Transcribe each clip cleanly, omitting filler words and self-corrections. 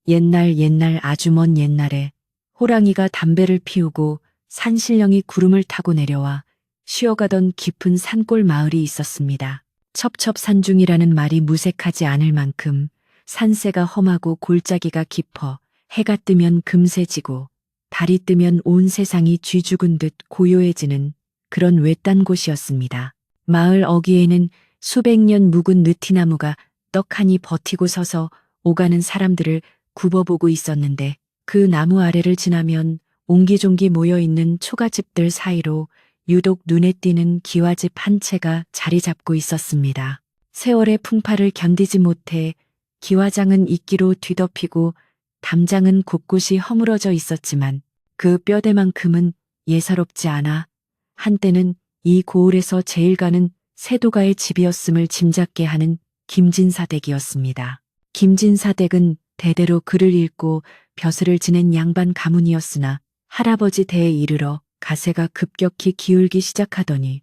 옛날 아주 먼 옛날에 호랑이가 담배를 피우고 산신령이 구름을 타고 내려와 쉬어가던 깊은 산골 마을이 있었습니다. 첩첩산중이라는 말이 무색하지 않을 만큼 산세가 험하고 골짜기가 깊어 해가 뜨면 금세 지고 달이 뜨면 온 세상이 쥐죽은 듯 고요해지는 그런 외딴 곳이었습니다. 마을 어귀에는 수백 년 묵은 느티나무가 떡하니 버티고 서서 오가는 사람들을 굽어보고 있었는데 그 나무 아래를 지나면 옹기종기 모여있는 초가집들 사이로 유독 눈에 띄는 기와집 한 채가 자리 잡고 있었습니다. 세월의 풍파를 견디지 못해 기와장은 이끼로 뒤덮이고 담장은 곳곳이 허물어져 있었지만 그 뼈대만큼은 예사롭지 않아 한때는 이 고을에서 제일 가는 세도가의 집이었음을 짐작게 하는 김진사댁이었습니다. 김진사댁은 대대로 글을 읽고 벼슬을 지낸 양반 가문이었으나 할아버지 대에 이르러 가세가 급격히 기울기 시작하더니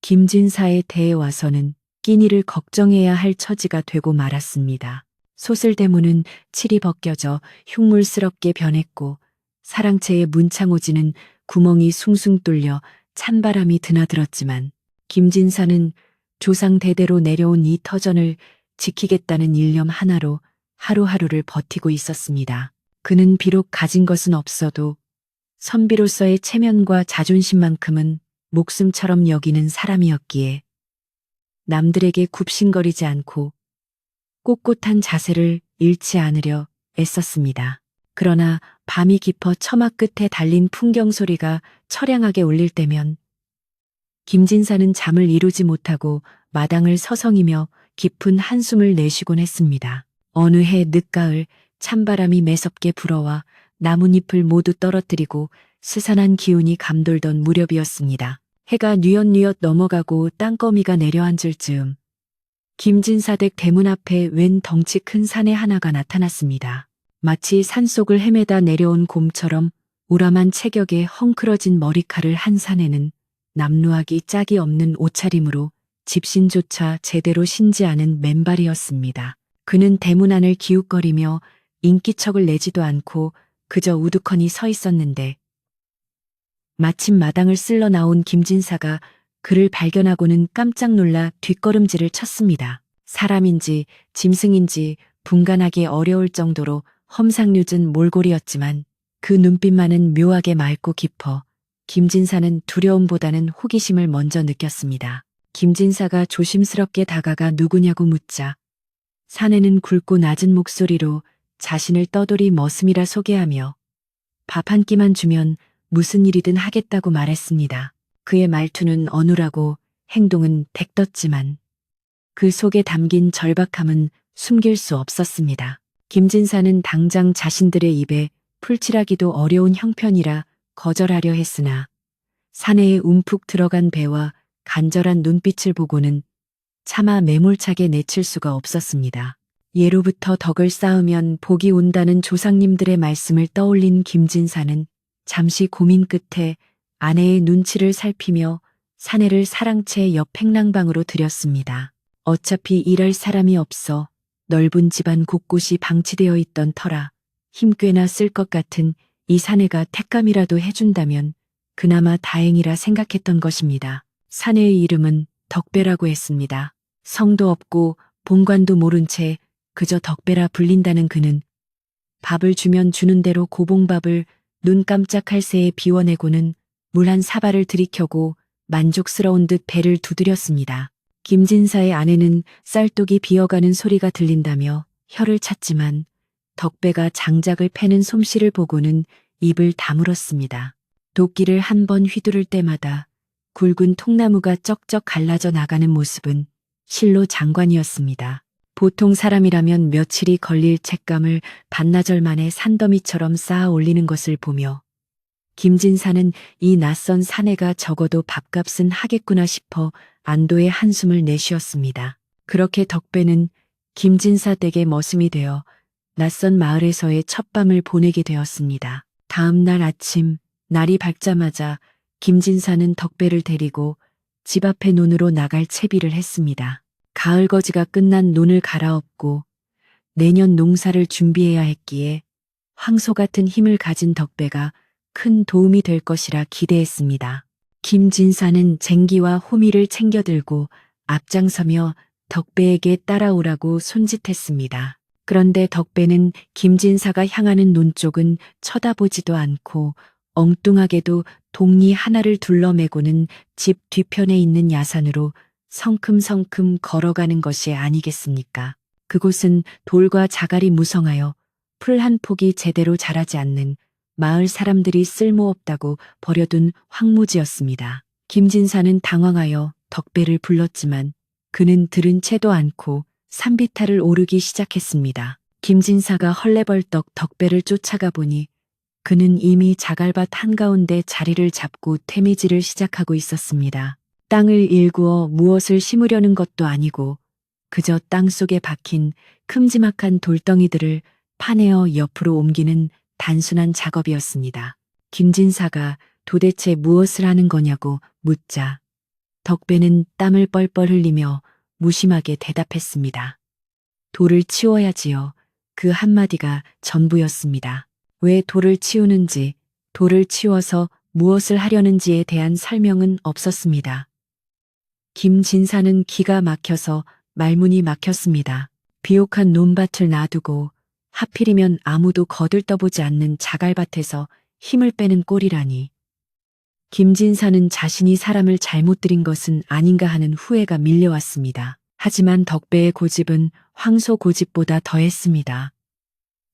김진사의 대에 와서는 끼니를 걱정해야 할 처지가 되고 말았습니다. 소슬대문은 칠이 벗겨져 흉물스럽게 변했고 사랑채의 문창호지는 구멍이 숭숭 뚫려 찬바람이 드나들었지만 김진사는 조상 대대로 내려온 이 터전을 지키겠다는 일념 하나로 하루하루를 버티고 있었습니다. 그는 비록 가진 것은 없어도 선비로서의 체면과 자존심만큼은 목숨처럼 여기는 사람이었기에 남들에게 굽신거리지 않고 꼿꼿한 자세를 잃지 않으려 애썼습니다. 그러나 밤이 깊어 처마 끝에 달린 풍경 소리가 처량하게 울릴 때면 김진사는 잠을 이루지 못하고 마당을 서성이며 깊은 한숨을 내쉬곤 했습니다. 어느 해 늦가을 찬바람이 매섭게 불어와 나뭇잎을 모두 떨어뜨리고 스산한 기운이 감돌던 무렵이었습니다. 해가 뉘엿뉘엿 넘어가고 땅거미가 내려앉을 즈음 김진사댁 대문 앞에 웬 덩치 큰 사내 하나가 나타났습니다. 마치 산속을 헤매다 내려온 곰처럼 우람한 체격에 헝클어진 머리칼을 한 사내는 남루하기 짝이 없는 옷차림으로 집신조차 제대로 신지 않은 맨발이었습니다. 그는 대문 안을 기웃거리며 인기척을 내지도 않고 그저 우두커니 서 있었는데 마침 마당을 쓸러 나온 김진사가 그를 발견하고는 깜짝 놀라 뒷걸음질을 쳤습니다. 사람인지 짐승인지 분간하기 어려울 정도로 험상궂은 몰골이었지만 그 눈빛만은 묘하게 맑고 깊어 김진사는 두려움보다는 호기심을 먼저 느꼈습니다. 김진사가 조심스럽게 다가가 누구냐고 묻자 사내는 굵고 낮은 목소리로 자신을 떠돌이 머슴이라 소개하며 밥 한 끼만 주면 무슨 일이든 하겠다고 말했습니다. 그의 말투는 어눌하고 행동은 백떴지만 그 속에 담긴 절박함은 숨길 수 없었습니다. 김진사는 당장 자신들의 입에 풀칠하기도 어려운 형편이라 거절하려 했으나 사내에 움푹 들어간 배와 간절한 눈빛을 보고는 차마 매몰차게 내칠 수가 없었습니다. 예로부터 덕을 쌓으면 복이 온다는 조상님들의 말씀을 떠올린 김진사는 잠시 고민 끝에 아내의 눈치를 살피며 사내를 사랑채 옆 행랑방으로 들였습니다. 어차피 일할 사람이 없어 넓은 집안 곳곳이 방치되어 있던 터라 힘께나 쓸 것 같은 이 사내가 택감이라도 해준다면 그나마 다행이라 생각했던 것입니다. 사내의 이름은 덕배라고 했습니다. 성도 없고 본관도 모른 채 그저 덕배라 불린다는 그는 밥을 주면 주는 대로 고봉밥을 눈 깜짝할 새에 비워내고는 물 한 사발을 들이켜고 만족스러운 듯 배를 두드렸습니다. 김진사의 아내는 쌀독이 비어가는 소리가 들린다며 혀를 찼지만 덕배가 장작을 패는 솜씨를 보고는 입을 다물었습니다. 도끼를 한 번 휘두를 때마다 굵은 통나무가 쩍쩍 갈라져 나가는 모습은 실로 장관이었습니다. 보통 사람이라면 며칠이 걸릴 죗감을 반나절 만에 산더미처럼 쌓아 올리는 것을 보며 김진사는 이 낯선 사내가 적어도 밥값은 하겠구나 싶어 안도의 한숨을 내쉬었습니다. 그렇게 덕배는 김진사 댁의 머슴이 되어 낯선 마을에서의 첫밤을 보내게 되었습니다. 다음 날 아침 날이 밝자마자 김진사는 덕배를 데리고 집 앞에 논으로 나갈 채비를 했습니다. 가을 거지가 끝난 논을 갈아엎고 내년 농사를 준비해야 했기에 황소 같은 힘을 가진 덕배가 큰 도움이 될 것이라 기대했습니다. 김진사는 쟁기와 호미를 챙겨들고 앞장서며 덕배에게 따라오라고 손짓했습니다. 그런데 덕배는 김진사가 향하는 논 쪽은 쳐다보지도 않고 엉뚱하게도 동리 하나를 둘러매고는 집 뒤편에 있는 야산으로 성큼성큼 걸어가는 것이 아니겠습니까? 그곳은 돌과 자갈이 무성하여 풀 한 폭이 제대로 자라지 않는 마을 사람들이 쓸모없다고 버려둔 황무지였습니다. 김진사는 당황하여 덕배를 불렀지만 그는 들은 채도 않고 산비탈을 오르기 시작했습니다. 김진사가 헐레벌떡 덕배를 쫓아가 보니 그는 이미 자갈밭 한가운데 자리를 잡고 태미질을 시작하고 있었습니다. 땅을 일구어 무엇을 심으려는 것도 아니고 그저 땅속에 박힌 큼지막한 돌덩이들을 파내어 옆으로 옮기는 단순한 작업이었습니다. 김진사가 도대체 무엇을 하는 거냐고 묻자 덕배는 땀을 뻘뻘 흘리며 무심하게 대답했습니다. 돌을 치워야지요. 그 한마디가 전부였습니다. 왜 돌을 치우는지, 돌을 치워서 무엇을 하려는지에 대한 설명은 없었습니다. 김진사는 기가 막혀서 말문이 막혔습니다. 비옥한 논밭을 놔두고 하필이면 아무도 거들떠보지 않는 자갈밭에서 힘을 빼는 꼴이라니. 김진사는 자신이 사람을 잘못 들인 것은 아닌가 하는 후회가 밀려왔습니다. 하지만 덕배의 고집은 황소 고집보다 더했습니다.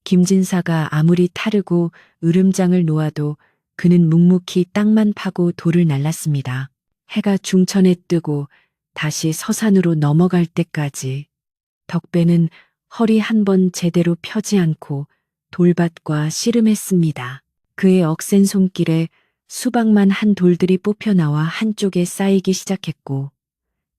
김진사가 아무리 타르고 으름장을 놓아도 그는 묵묵히 땅만 파고 돌을 날랐습니다. 해가 중천에 뜨고 다시 서산으로 넘어갈 때까지 덕배는 허리 한 번 제대로 펴지 않고 돌밭과 씨름했습니다. 그의 억센 손길에 수박만 한 돌들이 뽑혀나와 한쪽에 쌓이기 시작했고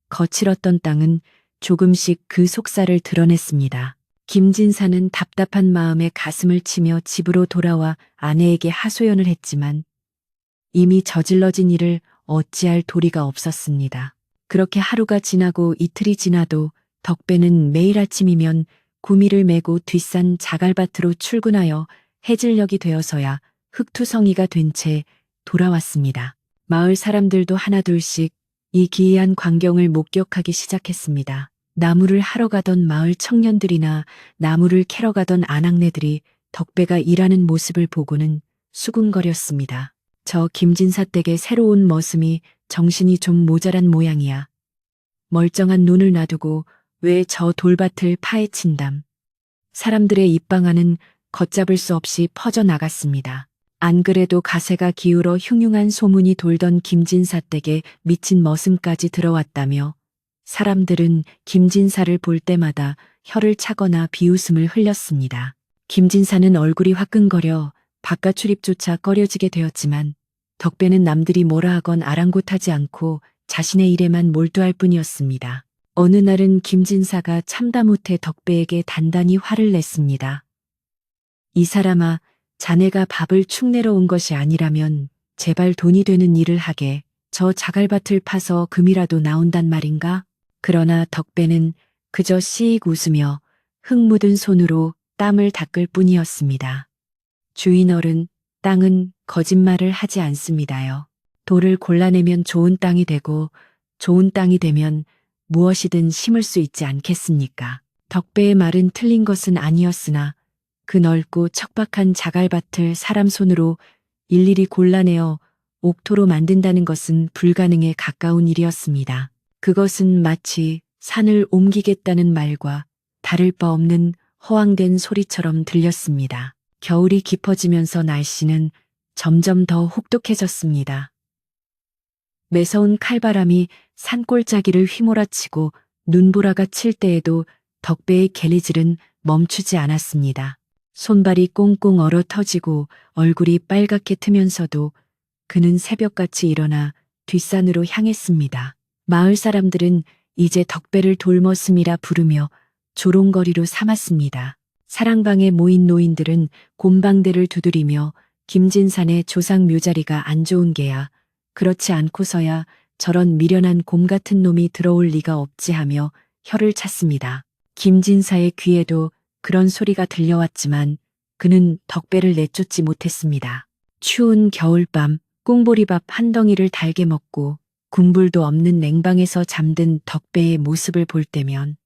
거칠었던 땅은 조금씩 그 속살을 드러냈습니다. 김진사는 답답한 마음에 가슴을 치며 집으로 돌아와 아내에게 하소연을 했지만 이미 저질러진 일을 어찌할 도리가 없었습니다. 그렇게 하루가 지나고 이틀이 지나도 덕배는 매일 아침이면 구미를 메고 뒷산 자갈밭으로 출근하여 해질녘이 되어서야 흙투성이가 된 채 돌아왔습니다. 마을 사람들도 하나둘씩 이 기이한 광경을 목격하기 시작했습니다. 나무를 하러 가던 마을 청년들이나 나무를 캐러 가던 아낙네들이 덕배가 일하는 모습을 보고는 수군거렸습니다. 저 김진사 댁의 새로운 머슴이 정신이 좀 모자란 모양이야. 멀쩡한 눈을 놔두고 왜 저 돌밭을 파헤친담. 사람들의 입방아는 걷잡을 수 없이 퍼져나갔습니다. 안 그래도 가세가 기울어 흉흉한 소문이 돌던 김진사 댁에 미친 머슴까지 들어왔다며 사람들은 김진사를 볼 때마다 혀를 차거나 비웃음을 흘렸습니다. 김진사는 얼굴이 화끈거려 바깥 출입조차 꺼려지게 되었지만 덕배는 남들이 뭐라 하건 아랑곳하지 않고 자신의 일에만 몰두할 뿐이었습니다. 어느 날은 김진사가 참다 못해 덕배에게 단단히 화를 냈습니다. 이 사람아, 자네가 밥을 축내러 온 것이 아니라면 제발 돈이 되는 일을 하게. 저 자갈밭을 파서 금이라도 나온단 말인가? 그러나 덕배는 그저 씩 웃으며 흙 묻은 손으로 땀을 닦을 뿐이었습니다. 주인 어른, 땅은 거짓말을 하지 않습니다요. 돌을 골라내면 좋은 땅이 되고 좋은 땅이 되면 무엇이든 심을 수 있지 않겠습니까? 덕배의 말은 틀린 것은 아니었으나 그 넓고 척박한 자갈밭을 사람 손으로 일일이 골라내어 옥토로 만든다는 것은 불가능에 가까운 일이었습니다. 그것은 마치 산을 옮기겠다는 말과 다를 바 없는 허황된 소리처럼 들렸습니다. 겨울이 깊어지면서 날씨는 점점 더 혹독해졌습니다. 매서운 칼바람이 산골짜기를 휘몰아치고 눈보라가 칠 때에도 덕배의 갤리질은 멈추지 않았습니다. 손발이 꽁꽁 얼어 터지고 얼굴이 빨갛게 트면서도 그는 새벽같이 일어나 뒷산으로 향했습니다. 마을 사람들은 이제 덕배를 돌머슴이라 부르며 조롱거리로 삼았습니다. 사랑방에 모인 노인들은 곰방대를 두드리며 김진산의 조상 묘자리가 안 좋은 게야, 그렇지 않고서야 저런 미련한 곰 같은 놈이 들어올 리가 없지 하며 혀를 찼습니다. 김진사의 귀에도 그런 소리가 들려왔지만 그는 덕배를 내쫓지 못했습니다. 추운 겨울밤 꽁보리밥 한 덩이를 달게 먹고 군불도 없는 냉방에서 잠든 덕배의 모습을 볼 때면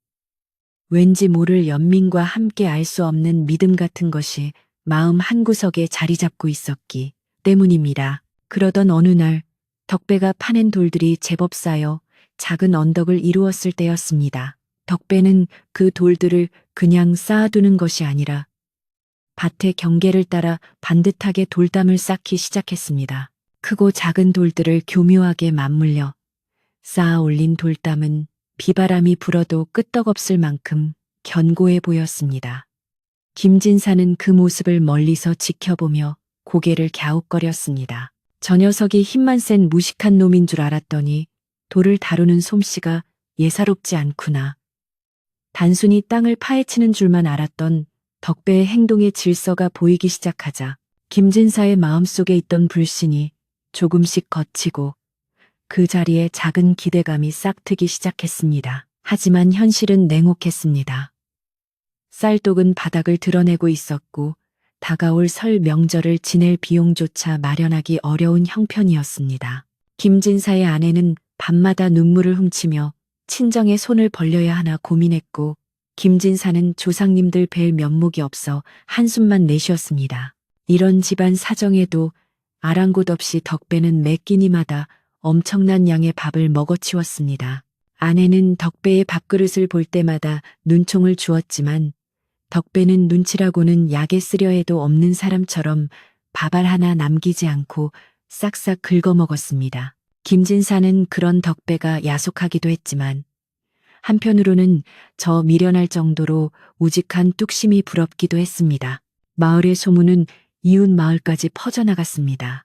왠지 모를 연민과 함께 알 수 없는 믿음 같은 것이 마음 한구석에 자리 잡고 있었기 때문입니다. 그러던 어느 날 덕배가 파낸 돌들이 제법 쌓여 작은 언덕을 이루었을 때였습니다. 덕배는 그 돌들을 그냥 쌓아두는 것이 아니라 밭의 경계를 따라 반듯하게 돌담을 쌓기 시작했습니다. 크고 작은 돌들을 교묘하게 맞물려 쌓아 올린 돌담은 비바람이 불어도 끄떡없을 만큼 견고해 보였습니다. 김진사는 그 모습을 멀리서 지켜보며 고개를 갸웃거렸습니다. 저 녀석이 힘만 센 무식한 놈인 줄 알았더니 돌을 다루는 솜씨가 예사롭지 않구나. 단순히 땅을 파헤치는 줄만 알았던 덕배의 행동의 질서가 보이기 시작하자 김진사의 마음속에 있던 불신이 조금씩 걷히고 그 자리에 작은 기대감이 싹트기 시작했습니다. 하지만 현실은 냉혹했습니다. 쌀독은 바닥을 드러내고 있었고 다가올 설 명절을 지낼 비용조차 마련하기 어려운 형편이었습니다. 김진사의 아내는 밤마다 눈물을 훔치며 친정에 손을 벌려야 하나 고민했고 김진사는 조상님들 뵐 면목이 없어 한숨만 내쉬었습니다. 이런 집안 사정에도 아랑곳 없이 덕배는 매 끼니마다 엄청난 양의 밥을 먹어치웠습니다. 아내는 덕배의 밥그릇을 볼 때마다 눈총을 주었지만 덕배는 눈치라고는 약에 쓰려 해도 없는 사람처럼 밥알 하나 남기지 않고 싹싹 긁어먹었습니다. 김진사는 그런 덕배가 야속하기도 했지만 한편으로는 저 미련할 정도로 우직한 뚝심이 부럽기도 했습니다. 마을의 소문은 이웃 마을까지 퍼져나갔습니다.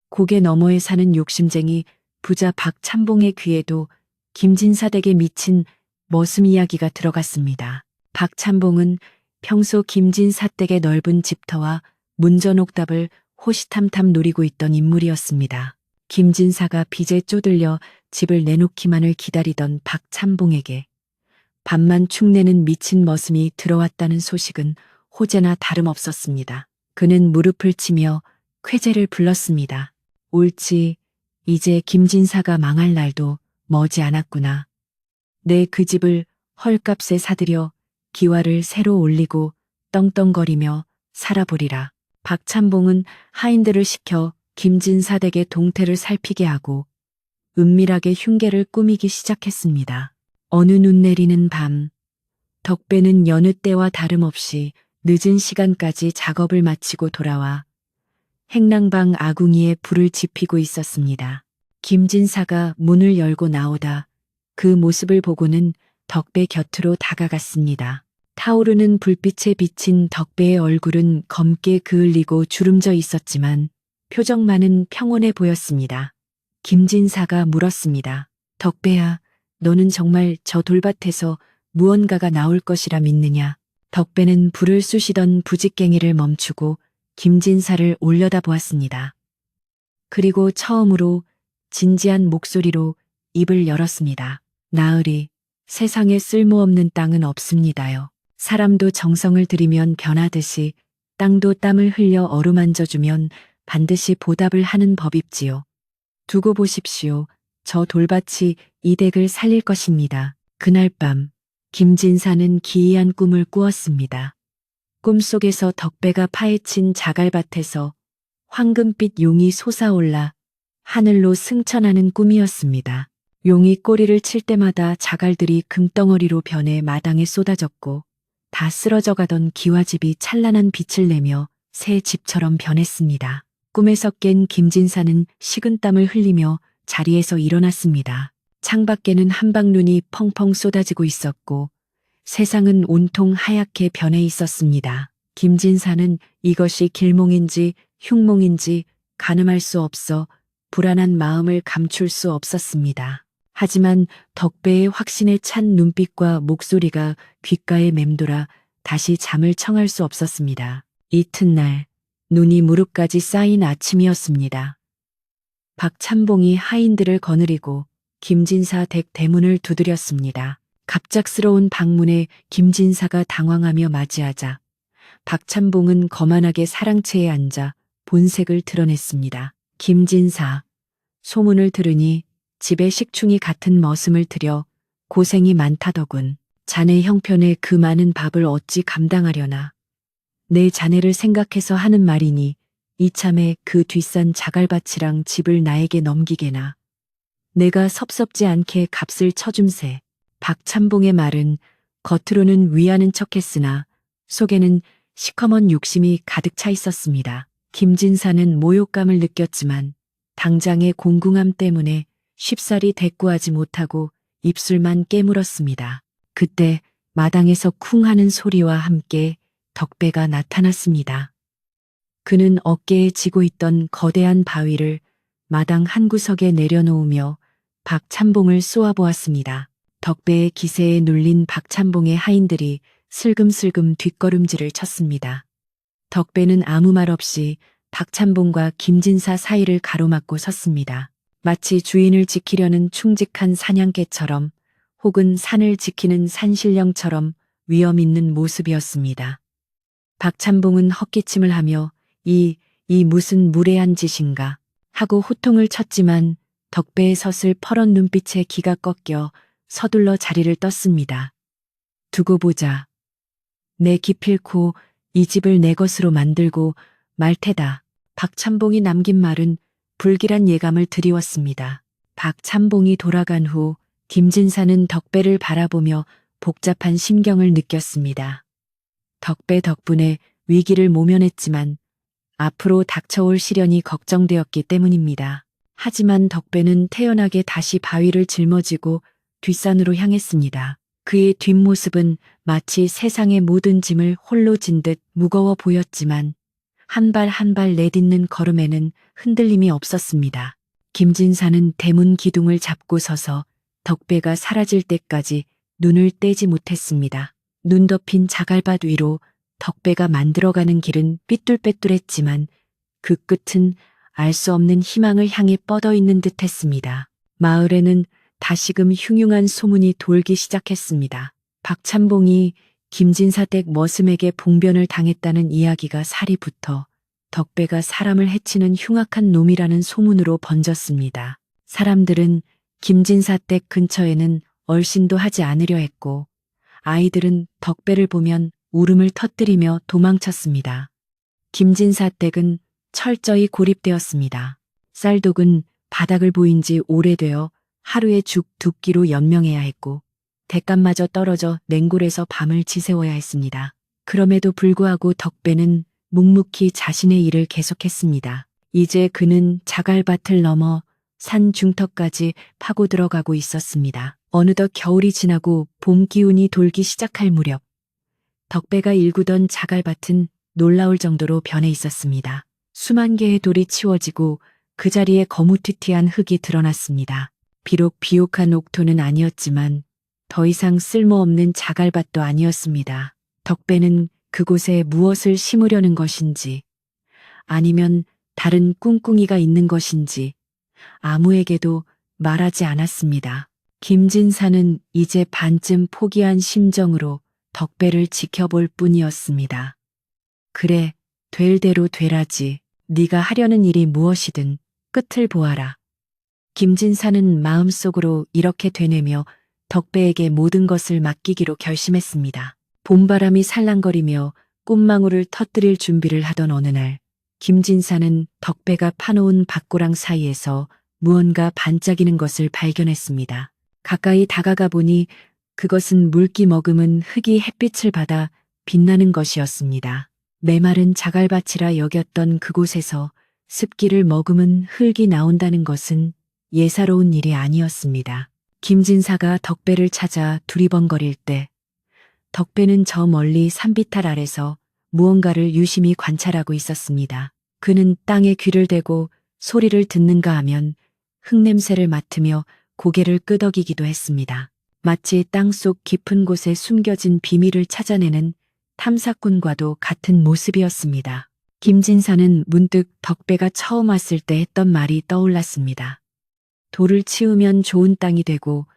고개 너머에 사는 욕심쟁이 부자 박찬봉의 귀에도 김진사 댁에 미친 머슴 이야기가 들어갔습니다. 박찬봉은 평소 김진사 댁의 넓은 집터와 문전옥답을 호시탐탐 노리고 있던 인물이었습니다. 김진사가 빚에 쪼들려 집을 내놓기만을 기다리던 박찬봉에게 밥만 축내는 미친 머슴이 들어왔다는 소식은 호재나 다름없었습니다. 그는 무릎을 치며 쾌재를 불렀습니다. 옳지, 이제 김진사가 망할 날도 머지 않았구나. 내 그 집을 헐값에 사들여 기와를 새로 올리고 떵떵거리며 살아보리라. 박찬봉은 하인들을 시켜 김진사 댁의 동태를 살피게 하고 은밀하게 흉계를 꾸미기 시작했습니다. 어느 눈 내리는 밤, 덕배는 여느 때와 다름없이 늦은 시간까지 작업을 마치고 돌아와 행랑방 아궁이에 불을 지피고 있었습니다. 김진사가 문을 열고 나오다 그 모습을 보고는 덕배 곁으로 다가갔습니다. 타오르는 불빛에 비친 덕배의 얼굴은 검게 그을리고 주름져 있었지만 표정만은 평온해 보였습니다. 김진사가 물었습니다. 덕배야, 너는 정말 저 돌밭에서 무언가가 나올 것이라 믿느냐? 덕배는 불을 쑤시던 부직갱이를 멈추고 김진사를 올려다보았습니다. 그리고 처음으로 진지한 목소리로 입을 열었습니다. 나으리, 세상에 쓸모없는 땅은 없습니다요. 사람도 정성을 들이면 변하듯이 땅도 땀을 흘려 어루만져주면 반드시 보답을 하는 법입지요. 두고 보십시오. 저 돌밭이 이 댁을 살릴 것입니다. 그날 밤 김진사는 기이한 꿈을 꾸었습니다. 꿈속에서 덕배가 파헤친 자갈밭에서 황금빛 용이 솟아올라 하늘로 승천하는 꿈이었습니다. 용이 꼬리를 칠 때마다 자갈들이 금덩어리로 변해 마당에 쏟아졌고 다 쓰러져 가던 기와집이 찬란한 빛을 내며 새 집처럼 변했습니다. 꿈에서 깬 김진사는 식은땀을 흘리며 자리에서 일어났습니다. 창밖에는 한방눈이 펑펑 쏟아지고 있었고 세상은 온통 하얗게 변해 있었습니다. 김진사는 이것이 길몽인지 흉몽인지 가늠할 수 없어 불안한 마음을 감출 수 없었습니다. 하지만 덕배의 확신에 찬 눈빛과 목소리가 귓가에 맴돌아 다시 잠을 청할 수 없었습니다. 이튿날 눈이 무릎까지 쌓인 아침이었습니다. 박찬봉이 하인들을 거느리고 김진사 댁 대문을 두드렸습니다. 갑작스러운 방문에 김진사가 당황하며 맞이하자 박찬봉은 거만하게 사랑채에 앉아 본색을 드러냈습니다. 김진사, 소문을 들으니 집에 식충이 같은 머슴을 들여 고생이 많다더군. 자네 형편에 그 많은 밥을 어찌 감당하려나. 내 자네를 생각해서 하는 말이니 이참에 그 뒷산 자갈밭이랑 집을 나에게 넘기게나. 내가 섭섭지 않게 값을 쳐줌세. 박찬봉의 말은 겉으로는 위하는 척했으나 속에는 시커먼 욕심이 가득 차 있었습니다. 김진사는 모욕감을 느꼈지만 당장의 공궁함 때문에 쉽사리 대꾸하지 못하고 입술만 깨물었습니다. 그때 마당에서 쿵 하는 소리와 함께 덕배가 나타났습니다. 그는 어깨에 지고 있던 거대한 바위를 마당 한 구석에 내려놓으며 박찬봉을 쏘아보았습니다. 덕배의 기세에 눌린 박찬봉의 하인들이 슬금슬금 뒷걸음질을 쳤습니다. 덕배는 아무 말 없이 박찬봉과 김진사 사이를 가로막고 섰습니다. 마치 주인을 지키려는 충직한 사냥개처럼 혹은 산을 지키는 산신령처럼 위험 있는 모습이었습니다. 박찬봉은 헛기침을 하며 이 무슨 무례한 짓인가 하고 호통을 쳤지만 덕배의 서슬 퍼런 눈빛에 기가 꺾여 서둘러 자리를 떴습니다. 두고 보자. 내 기필코 이 집을 내 것으로 만들고 말 테다. 박찬봉이 남긴 말은 불길한 예감을 드리웠습니다. 박찬봉이 돌아간 후 김진사는 덕배를 바라보며 복잡한 심경을 느꼈습니다. 덕배 덕분에 위기를 모면했지만 앞으로 닥쳐올 시련이 걱정되었기 때문입니다. 하지만 덕배는 태연하게 다시 바위를 짊어지고 뒷산으로 향했습니다. 그의 뒷모습은 마치 세상의 모든 짐을 홀로 진 듯 무거워 보였지만 한 발 한 발 내딛는 걸음에는 흔들림이 없었습니다. 김진사는 대문 기둥을 잡고 서서 덕배가 사라질 때까지 눈을 떼지 못했습니다. 눈 덮인 자갈밭 위로 덕배가 만들어가는 길은 삐뚤빼뚤했지만 그 끝은 알 수 없는 희망을 향해 뻗어 있는 듯 했습니다. 마을에는 다시금 흉흉한 소문이 돌기 시작했습니다. 박찬봉이 김진사 댁 머슴에게 봉변을 당했다는 이야기가 살이 붙어 덕배가 사람을 해치는 흉악한 놈이라는 소문으로 번졌습니다. 사람들은 김진사 댁 근처에는 얼씬도 하지 않으려 했고 아이들은 덕배를 보면 울음을 터뜨리며 도망쳤습니다. 김진사 댁은 철저히 고립되었습니다. 쌀독은 바닥을 보인 지 오래되어 하루에 죽 2끼로 연명해야 했고 대값마저 떨어져 냉골에서 밤을 지새워야 했습니다. 그럼에도 불구하고 덕배는 묵묵히 자신의 일을 계속했습니다. 이제 그는 자갈밭을 넘어 산 중턱까지 파고 들어가고 있었습니다. 어느덧 겨울이 지나고 봄 기운이 돌기 시작할 무렵 덕배가 일구던 자갈밭은 놀라울 정도로 변해 있었습니다. 수만 개의 돌이 치워지고 그 자리에 거무튀튀한 흙이 드러났습니다. 비록 비옥한 옥토는 아니었지만 더 이상 쓸모없는 자갈밭도 아니었습니다. 덕배는 그곳에 무엇을 심으려는 것인지 아니면 다른 꿍꿍이가 있는 것인지 아무에게도 말하지 않았습니다. 김진사는 이제 반쯤 포기한 심정으로 덕배를 지켜볼 뿐이었습니다. 그래, 될 대로 되라지. 네가 하려는 일이 무엇이든 끝을 보아라. 김진사는 마음속으로 이렇게 되뇌며 덕배에게 모든 것을 맡기기로 결심했습니다. 봄바람이 살랑거리며 꽃망울을 터뜨릴 준비를 하던 어느 날 김진사는 덕배가 파놓은 밭고랑 사이에서 무언가 반짝이는 것을 발견했습니다. 가까이 다가가 보니 그것은 물기 머금은 흙이 햇빛을 받아 빛나는 것이었습니다. 메마른 자갈밭이라 여겼던 그곳에서 습기를 머금은 흙이 나온다는 것은 예사로운 일이 아니었습니다. 김진사가 덕배를 찾아 두리번거릴 때 덕배는 저 멀리 산비탈 아래서 무언가를 유심히 관찰하고 있었습니다. 그는 땅에 귀를 대고 소리를 듣는가 하면 흙냄새를 맡으며 고개를 끄덕이기도 했습니다. 마치 땅속 깊은 곳에 숨겨진 비밀을 찾아내는 탐사꾼과도 같은 모습이었습니다. 김진사는 문득 덕배가 처음 왔을 때 했던 말이 떠올랐습니다. 돌을 치우면 좋은 땅이 되고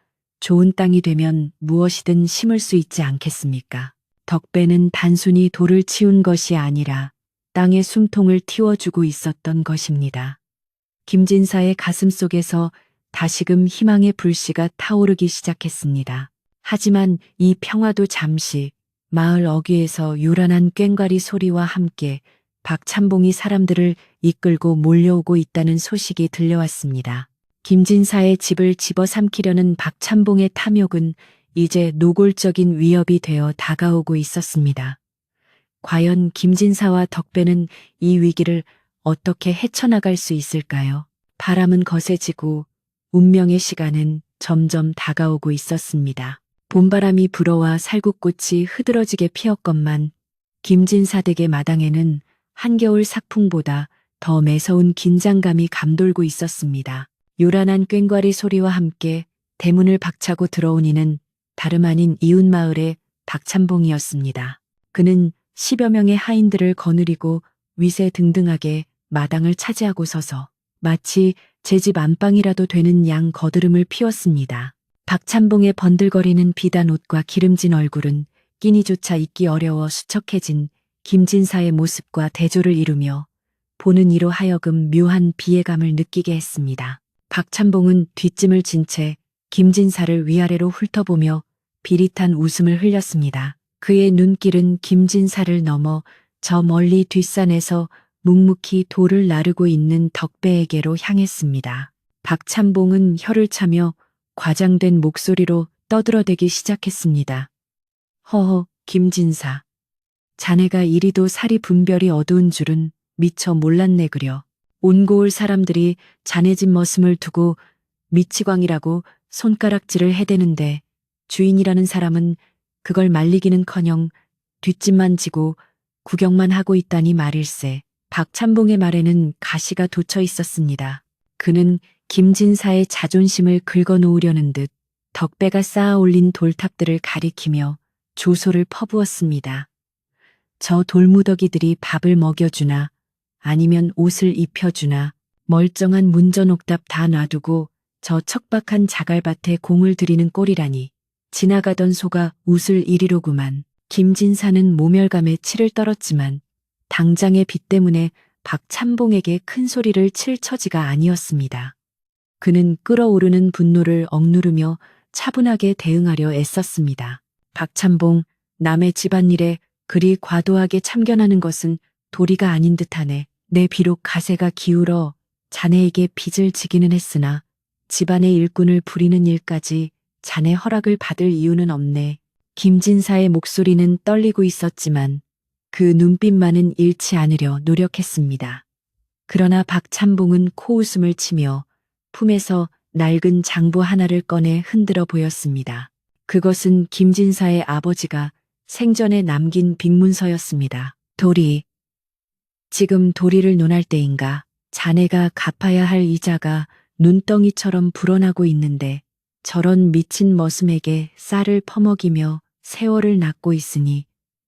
좋은 땅이 되면 무엇이든 심을 수 있지 않겠습니까? 덕배는 단순히 돌을 치운 것이 아니라 땅의 숨통을 틔워주고 있었던 것입니다. 김진사의 가슴 속에서 다시금 희망의 불씨가 타오르기 시작했습니다. 하지만 이 평화도 잠시 마을 어귀에서 요란한 꽹과리 소리와 함께 박찬봉이 사람들을 이끌고 몰려오고 있다는 소식이 들려왔습니다. 김진사의 집을 집어삼키려는 박찬봉의 탐욕은 이제 노골적인 위협이 되어 다가오고 있었습니다. 과연 김진사와 덕배는 이 위기를 어떻게 헤쳐나갈 수 있을까요? 바람은 거세지고 운명의 시간은 점점 다가오고 있었습니다. 봄바람이 불어와 살구꽃이 흐드러지게 피었건만 김진사 댁의 마당에는 한겨울 삭풍보다 더 매서운 긴장감이 감돌고 있었습니다. 요란한 꽹과리 소리와 함께 대문을 박차고 들어온 이는 다름 아닌 이웃마을의 박찬봉이었습니다. 그는 10여 명의 하인들을 거느리고 위세등등하게 마당을 차지하고 서서 마치 제 집 안방이라도 되는 양 거드름을 피웠습니다. 박찬봉의 번들거리는 비단 옷과 기름진 얼굴은 끼니조차 잊기 어려워 수척해진 김진사의 모습과 대조를 이루며 보는 이로 하여금 묘한 비애감을 느끼게 했습니다. 박찬봉은 뒷짐을 진 채 김진사를 위아래로 훑어보며 비릿한 웃음을 흘렸습니다. 그의 눈길은 김진사를 넘어 저 멀리 뒷산에서 묵묵히 돌을 나르고 있는 덕배에게로 향했습니다. 박찬봉은 혀를 차며 과장된 목소리로 떠들어대기 시작했습니다. 허허, 김진사. 자네가 이리도 살이 분별이 어두운 줄은 미처 몰랐네 그려. 온 고을 사람들이 자네 집 머슴을 두고 미치광이라고 손가락질을 해대는데 주인이라는 사람은 그걸 말리기는커녕 뒷짐만 지고 구경만 하고 있다니 말일세. 박찬봉의 말에는 가시가 돋쳐 있었습니다. 그는 김진사의 자존심을 긁어놓으려는 듯 덕배가 쌓아 올린 돌탑들을 가리키며 조소를 퍼부었습니다. 저 돌무더기들이 밥을 먹여주나 아니면 옷을 입혀주나 멀쩡한 문전옥답 다 놔두고 저 척박한 자갈밭에 공을 들이는 꼴이라니 지나가던 소가 웃을 일이로구만. 김진사는 모멸감에 치를 떨었지만 당장의 빚 때문에 박찬봉에게 큰 소리를 칠 처지가 아니었습니다. 그는 끓어오르는 분노를 억누르며 차분하게 대응하려 애썼습니다. 박찬봉, 남의 집안일에 그리 과도하게 참견하는 것은 도리가 아닌 듯하네. 내 비록 가세가 기울어 자네에게 빚을 지기는 했으나 집안의 일꾼을 부리는 일까지 자네 허락을 받을 이유는 없네. 김진사의 목소리는 떨리고 있었지만 그 눈빛만은 잃지 않으려 노력했습니다. 그러나 박찬봉은 코웃음을 치며 품에서 낡은 장부 하나를 꺼내 흔들어 보였습니다. 그것은 김진사의 아버지가 생전에 남긴 빅문서였습니다. 도리. 지금 도리를 논할 때인가. 자네가 갚아야 할 이자가 눈덩이처럼 불어나고 있는데 저런 미친 머슴에게 쌀을 퍼먹이며 세월을 낳고 있으니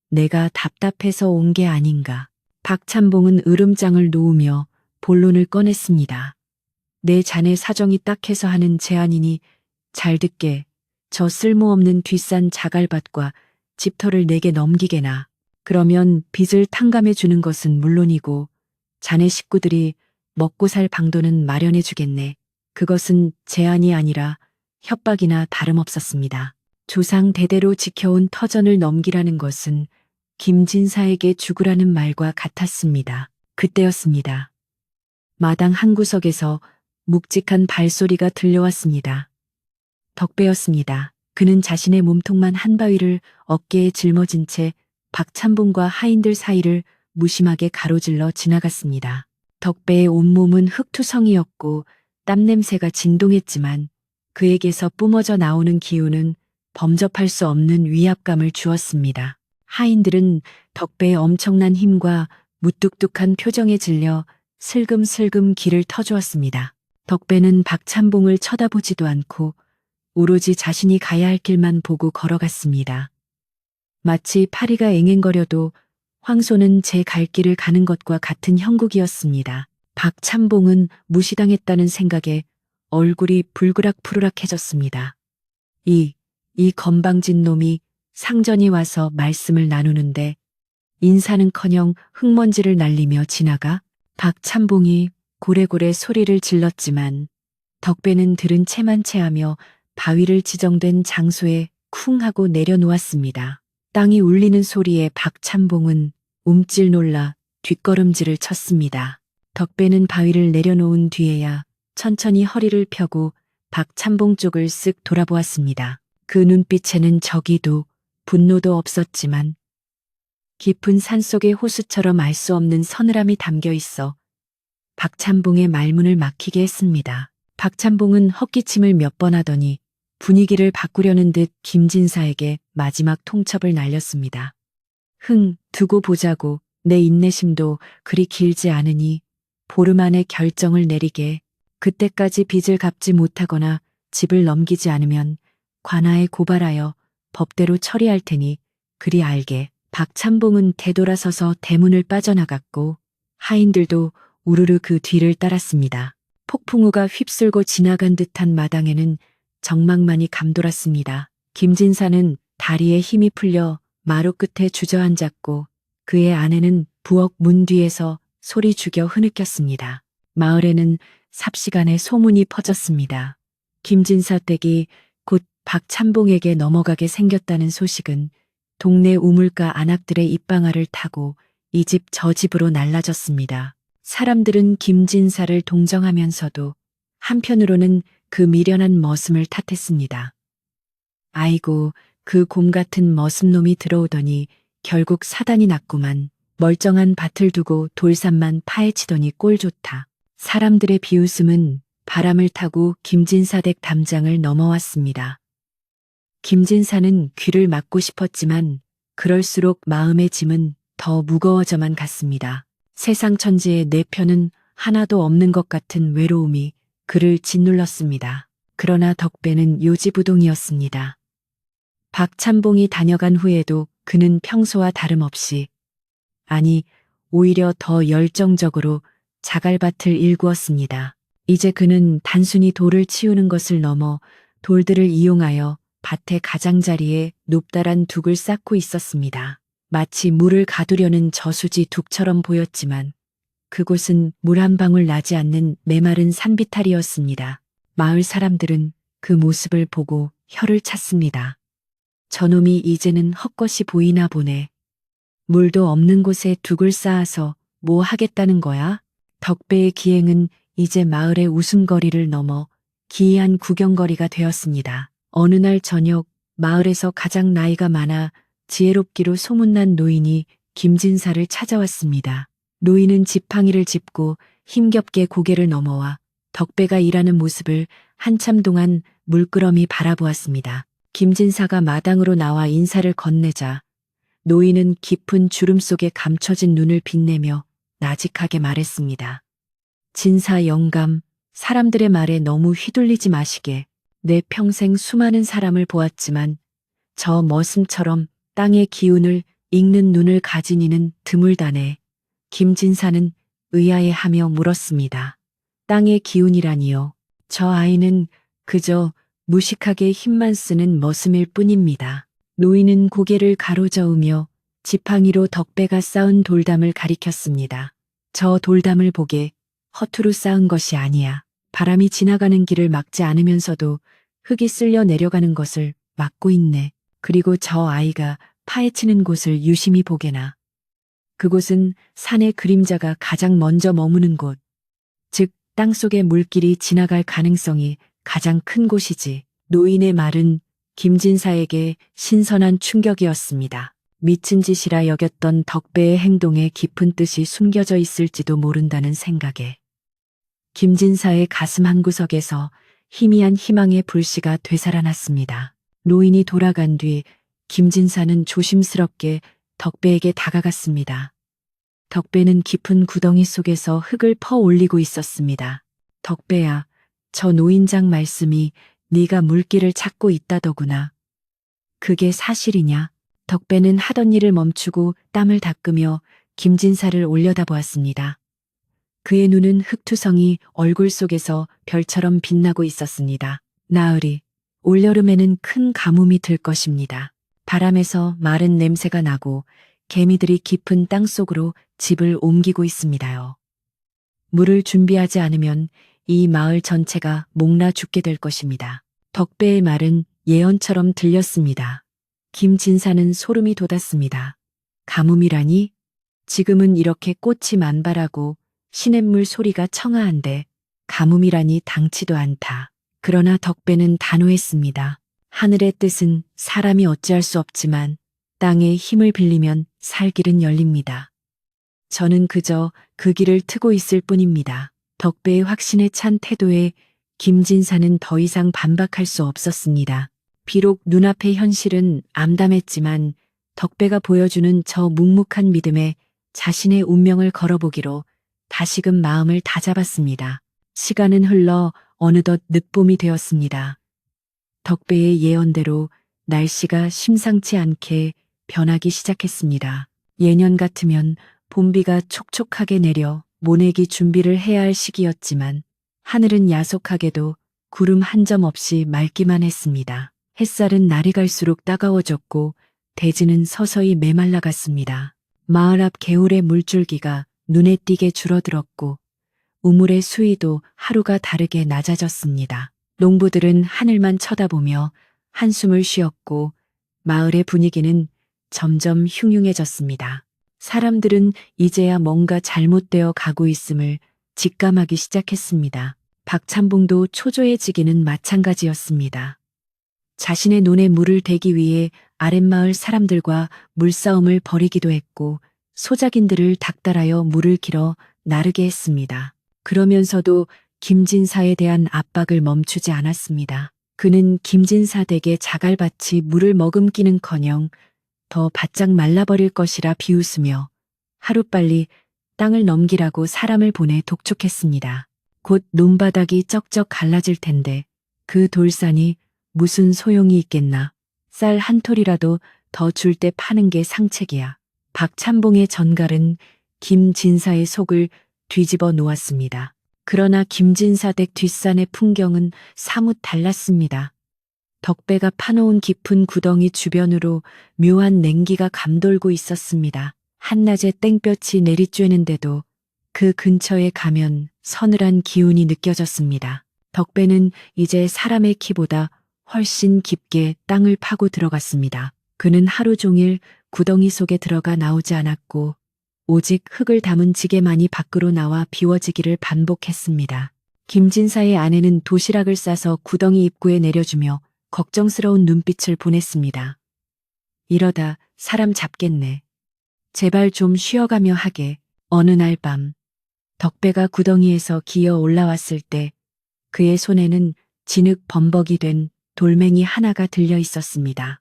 내가 답답해서 온 게 아닌가. 박찬봉은 으름장을 놓으며 본론을 꺼냈습니다. 내 자네 사정이 딱해서 하는 제안이니 잘 듣게. 저 쓸모없는 뒷산 자갈밭과 집터를 내게 넘기게나. 그러면 빚을 탕감해 주는 것은 물론이고 자네 식구들이 먹고 살 방도는 마련해 주겠네. 그것은 제안이 아니라 협박이나 다름없었습니다. 조상 대대로 지켜온 터전을 넘기라는 것은 김진사에게 죽으라는 말과 같았습니다. 그때였습니다. 마당 한구석에서 묵직한 발소리가 들려왔습니다. 덕배였습니다. 그는 자신의 몸통만 한 바위를 어깨에 짊어진 채 박찬봉과 하인들 사이를 무심하게 가로질러 지나갔습니다. 덕배의 온몸은 흙투성이었고 땀냄새가 진동했지만 그에게서 뿜어져 나오는 기운은 범접할 수 없는 위압감을 주었습니다. 하인들은 덕배의 엄청난 힘과 무뚝뚝한 표정에 질려 슬금슬금 길을 터주었습니다. 덕배는 박찬봉을 쳐다보지도 않고 오로지 자신이 가야 할 길만 보고 걸어갔습니다. 마치 파리가 앵앵거려도 황소는 제 갈 길을 가는 것과 같은 형국이었습니다. 박찬봉은 무시당했다는 생각에 얼굴이 불그락푸르락해졌습니다. 이 건방진 놈이 상전이 와서 말씀을 나누는데 인사는커녕 흙먼지를 날리며 지나가 박찬봉이 고래고래 소리를 질렀지만 덕배는 들은 채만 채하며 바위를 지정된 장소에 쿵 하고 내려놓았습니다. 땅이 울리는 소리에 박찬봉은 움찔 놀라 뒷걸음질을 쳤습니다. 덕배는 바위를 내려놓은 뒤에야 천천히 허리를 펴고 박찬봉 쪽을 쓱 돌아보았습니다. 그 눈빛에는 적이도 분노도 없었지만 깊은 산속의 호수처럼 알 수 없는 서늘함이 담겨 있어 박찬봉의 말문을 막히게 했습니다. 박찬봉은 헛기침을 몇 번 하더니 분위기를 바꾸려는 듯 김진사에게 마지막 통첩을 날렸습니다. 두고 보자고. 내 인내심도 그리 길지 않으니 보름 안에 결정을 내리게. 그때까지 빚을 갚지 못하거나 집을 넘기지 않으면 관아에 고발하여 법대로 처리할 테니 그리 알게. 박찬봉은 되돌아서서 대문을 빠져나갔고 하인들도 우르르 그 뒤를 따랐습니다. 폭풍우가 휩쓸고 지나간 듯한 마당에는 정막만이 감돌았습니다. 김진사는 다리에 힘이 풀려 마루 끝에 주저앉았고 그의 아내는 부엌 문 뒤에서 소리 죽여 흐느꼈습니다. 마을에는 삽시간에 소문이 퍼졌습니다. 김진사 댁이 곧 박찬봉에게 넘어가게 생겼다는 소식은 동네 우물가 안악들의 입방아를 타고 이 집 저 집으로 날라졌습니다. 사람들은 김진사를 동정하면서도 한편으로는 그 미련한 머슴을 탓했습니다. 아이고, 그 곰 같은 머슴놈이 들어오더니 결국 사단이 났구만. 멀쩡한 밭을 두고 돌산만 파헤치더니 꼴 좋다. 사람들의 비웃음은 바람을 타고 김진사 댁 담장을 넘어왔습니다. 김진사는 귀를 막고 싶었지만 그럴수록 마음의 짐은 더 무거워져만 갔습니다. 세상 천지에 내 편은 하나도 없는 것 같은 외로움이 그를 짓눌렀습니다. 그러나 덕배는 요지부동이었습니다. 박찬봉이 다녀간 후에도 그는 평소와 다름없이, 아니 오히려 더 열정적으로 자갈밭을 일구었습니다. 이제 그는 단순히 돌을 치우는 것을 넘어 돌들을 이용하여 밭의 가장자리에 높다란 둑을 쌓고 있었습니다. 마치 물을 가두려는 저수지 둑처럼 보였지만 그곳은 물 한 방울 나지 않는 메마른 산비탈이었습니다. 마을 사람들은 그 모습을 보고 혀를 찼습니다. 저놈이 이제는 헛것이 보이나 보네. 물도 없는 곳에 둑을 쌓아서 뭐 하겠다는 거야? 덕배의 기행은 이제 마을의 웃음거리를 넘어 기이한 구경거리가 되었습니다. 어느 날 저녁 마을에서 가장 나이가 많아 지혜롭기로 소문난 노인이 김진사를 찾아왔습니다. 노인은 지팡이를 짚고 힘겹게 고개를 넘어와 덕배가 일하는 모습을 한참 동안 물끄러미 바라보았습니다. 김진사가 마당으로 나와 인사를 건네자 노인은 깊은 주름 속에 감춰진 눈을 빛내며 나직하게 말했습니다. 진사 영감, 사람들의 말에 너무 휘둘리지 마시게. 내 평생 수많은 사람을 보았지만 저 머슴처럼 땅의 기운을 읽는 눈을 가진 이는 드물다네. 김진사는 의아해하며 물었습니다. 땅의 기운이라니요. 저 아이는 그저 무식하게 힘만 쓰는 머슴일 뿐입니다. 노인은 고개를 가로저으며 지팡이로 덕배가 쌓은 돌담을 가리켰습니다. 저 돌담을 보게. 허투루 쌓은 것이 아니야. 바람이 지나가는 길을 막지 않으면서도 흙이 쓸려 내려가는 것을 막고 있네. 그리고 저 아이가 파헤치는 곳을 유심히 보게나. 그곳은 산의 그림자가 가장 먼저 머무는 곳, 즉 땅속의 물길이 지나갈 가능성이 가장 큰 곳이지. 노인의 말은 김진사에게 신선한 충격이었습니다. 미친 짓이라 여겼던 덕배의 행동에 깊은 뜻이 숨겨져 있을지도 모른다는 생각에 김진사의 가슴 한구석에서 희미한 희망의 불씨가 되살아났습니다. 노인이 돌아간 뒤 김진사는 조심스럽게 덕배에게 다가갔습니다. 덕배는 깊은 구덩이 속에서 흙을 퍼 올리고 있었습니다. 덕배야, 저 노인장 말씀이 네가 물길을 찾고 있다더구나. 그게 사실이냐? 덕배는 하던 일을 멈추고 땀을 닦으며 김진사를 올려다보았습니다. 그의 눈은 흙투성이 얼굴 속에서 별처럼 빛나고 있었습니다. 나으리, 올여름에는 큰 가뭄이 들 것입니다. 바람에서 마른 냄새가 나고 개미들이 깊은 땅 속으로 집을 옮기고 있습니다요. 물을 준비하지 않으면 이 마을 전체가 목나 죽게 될 것입니다. 덕배의 말은 예언처럼 들렸습니다. 김진사는 소름이 돋았습니다. 가뭄이라니? 지금은 이렇게 꽃이 만발하고 시냇물 소리가 청아한데 가뭄이라니 당치도 않다. 그러나 덕배는 단호했습니다. 하늘의 뜻은 사람이 어찌할 수 없지만 땅의 힘을 빌리면 살 길은 열립니다. 저는 그저 그 길을 트고 있을 뿐입니다. 덕배의 확신에 찬 태도에 김진사는 더 이상 반박할 수 없었습니다. 비록 눈앞의 현실은 암담했지만 덕배가 보여주는 저 묵묵한 믿음에 자신의 운명을 걸어보기로 다시금 마음을 다잡았습니다. 시간은 흘러 어느덧 늦봄이 되었습니다. 덕배의 예언대로 날씨가 심상치 않게 변하기 시작했습니다. 예년 같으면 봄비가 촉촉하게 내려 모내기 준비를 해야 할 시기였지만 하늘은 야속하게도 구름 한 점 없이 맑기만 했습니다. 햇살은 날이 갈수록 따가워졌고 대지는 서서히 메말라갔습니다. 마을 앞 개울의 물줄기가 눈에 띄게 줄어들었고 우물의 수위도 하루가 다르게 낮아졌습니다. 농부들은 하늘만 쳐다보며 한숨을 쉬었고 마을의 분위기는 점점 흉흉해졌습니다. 사람들은 이제야 뭔가 잘못되어 가고 있음을 직감하기 시작했습니다. 박찬봉도 초조해지기는 마찬가지였습니다. 자신의 논에 물을 대기 위해 아랫마을 사람들과 물싸움을 벌이기도 했고 소작인들을 닥달하여 물을 길어 나르게 했습니다. 그러면서도 김진사에 대한 압박을 멈추지 않았습니다. 그는 김진사 댁에 자갈밭이 물을 머금기는커녕 더 바짝 말라버릴 것이라 비웃으며 하루빨리 땅을 넘기라고 사람을 보내 독촉했습니다. 곧 논바닥이 쩍쩍 갈라질 텐데 그 돌산이 무슨 소용이 있겠나. 쌀 한 톨이라도 더 줄 때 파는 게 상책이야. 박찬봉의 전갈은 김진사의 속을 뒤집어 놓았습니다. 그러나 김진사 댁 뒷산의 풍경은 사뭇 달랐습니다. 덕배가 파놓은 깊은 구덩이 주변으로 묘한 냉기가 감돌고 있었습니다. 한낮에 땡볕이 내리쬐는데도 그 근처에 가면 서늘한 기운이 느껴졌습니다. 덕배는 이제 사람의 키보다 훨씬 깊게 땅을 파고 들어갔습니다. 그는 하루 종일 구덩이 속에 들어가 나오지 않았고 오직 흙을 담은 지게만이 밖으로 나와 비워지기를 반복했습니다. 김진사의 아내는 도시락을 싸서 구덩이 입구에 내려주며 걱정스러운 눈빛을 보냈습니다. 이러다 사람 잡겠네. 제발 좀 쉬어가며 하게. 어느 날 밤 덕배가 구덩이에서 기어 올라왔을 때 그의 손에는 진흙 범벅이 된 돌멩이 하나가 들려 있었습니다.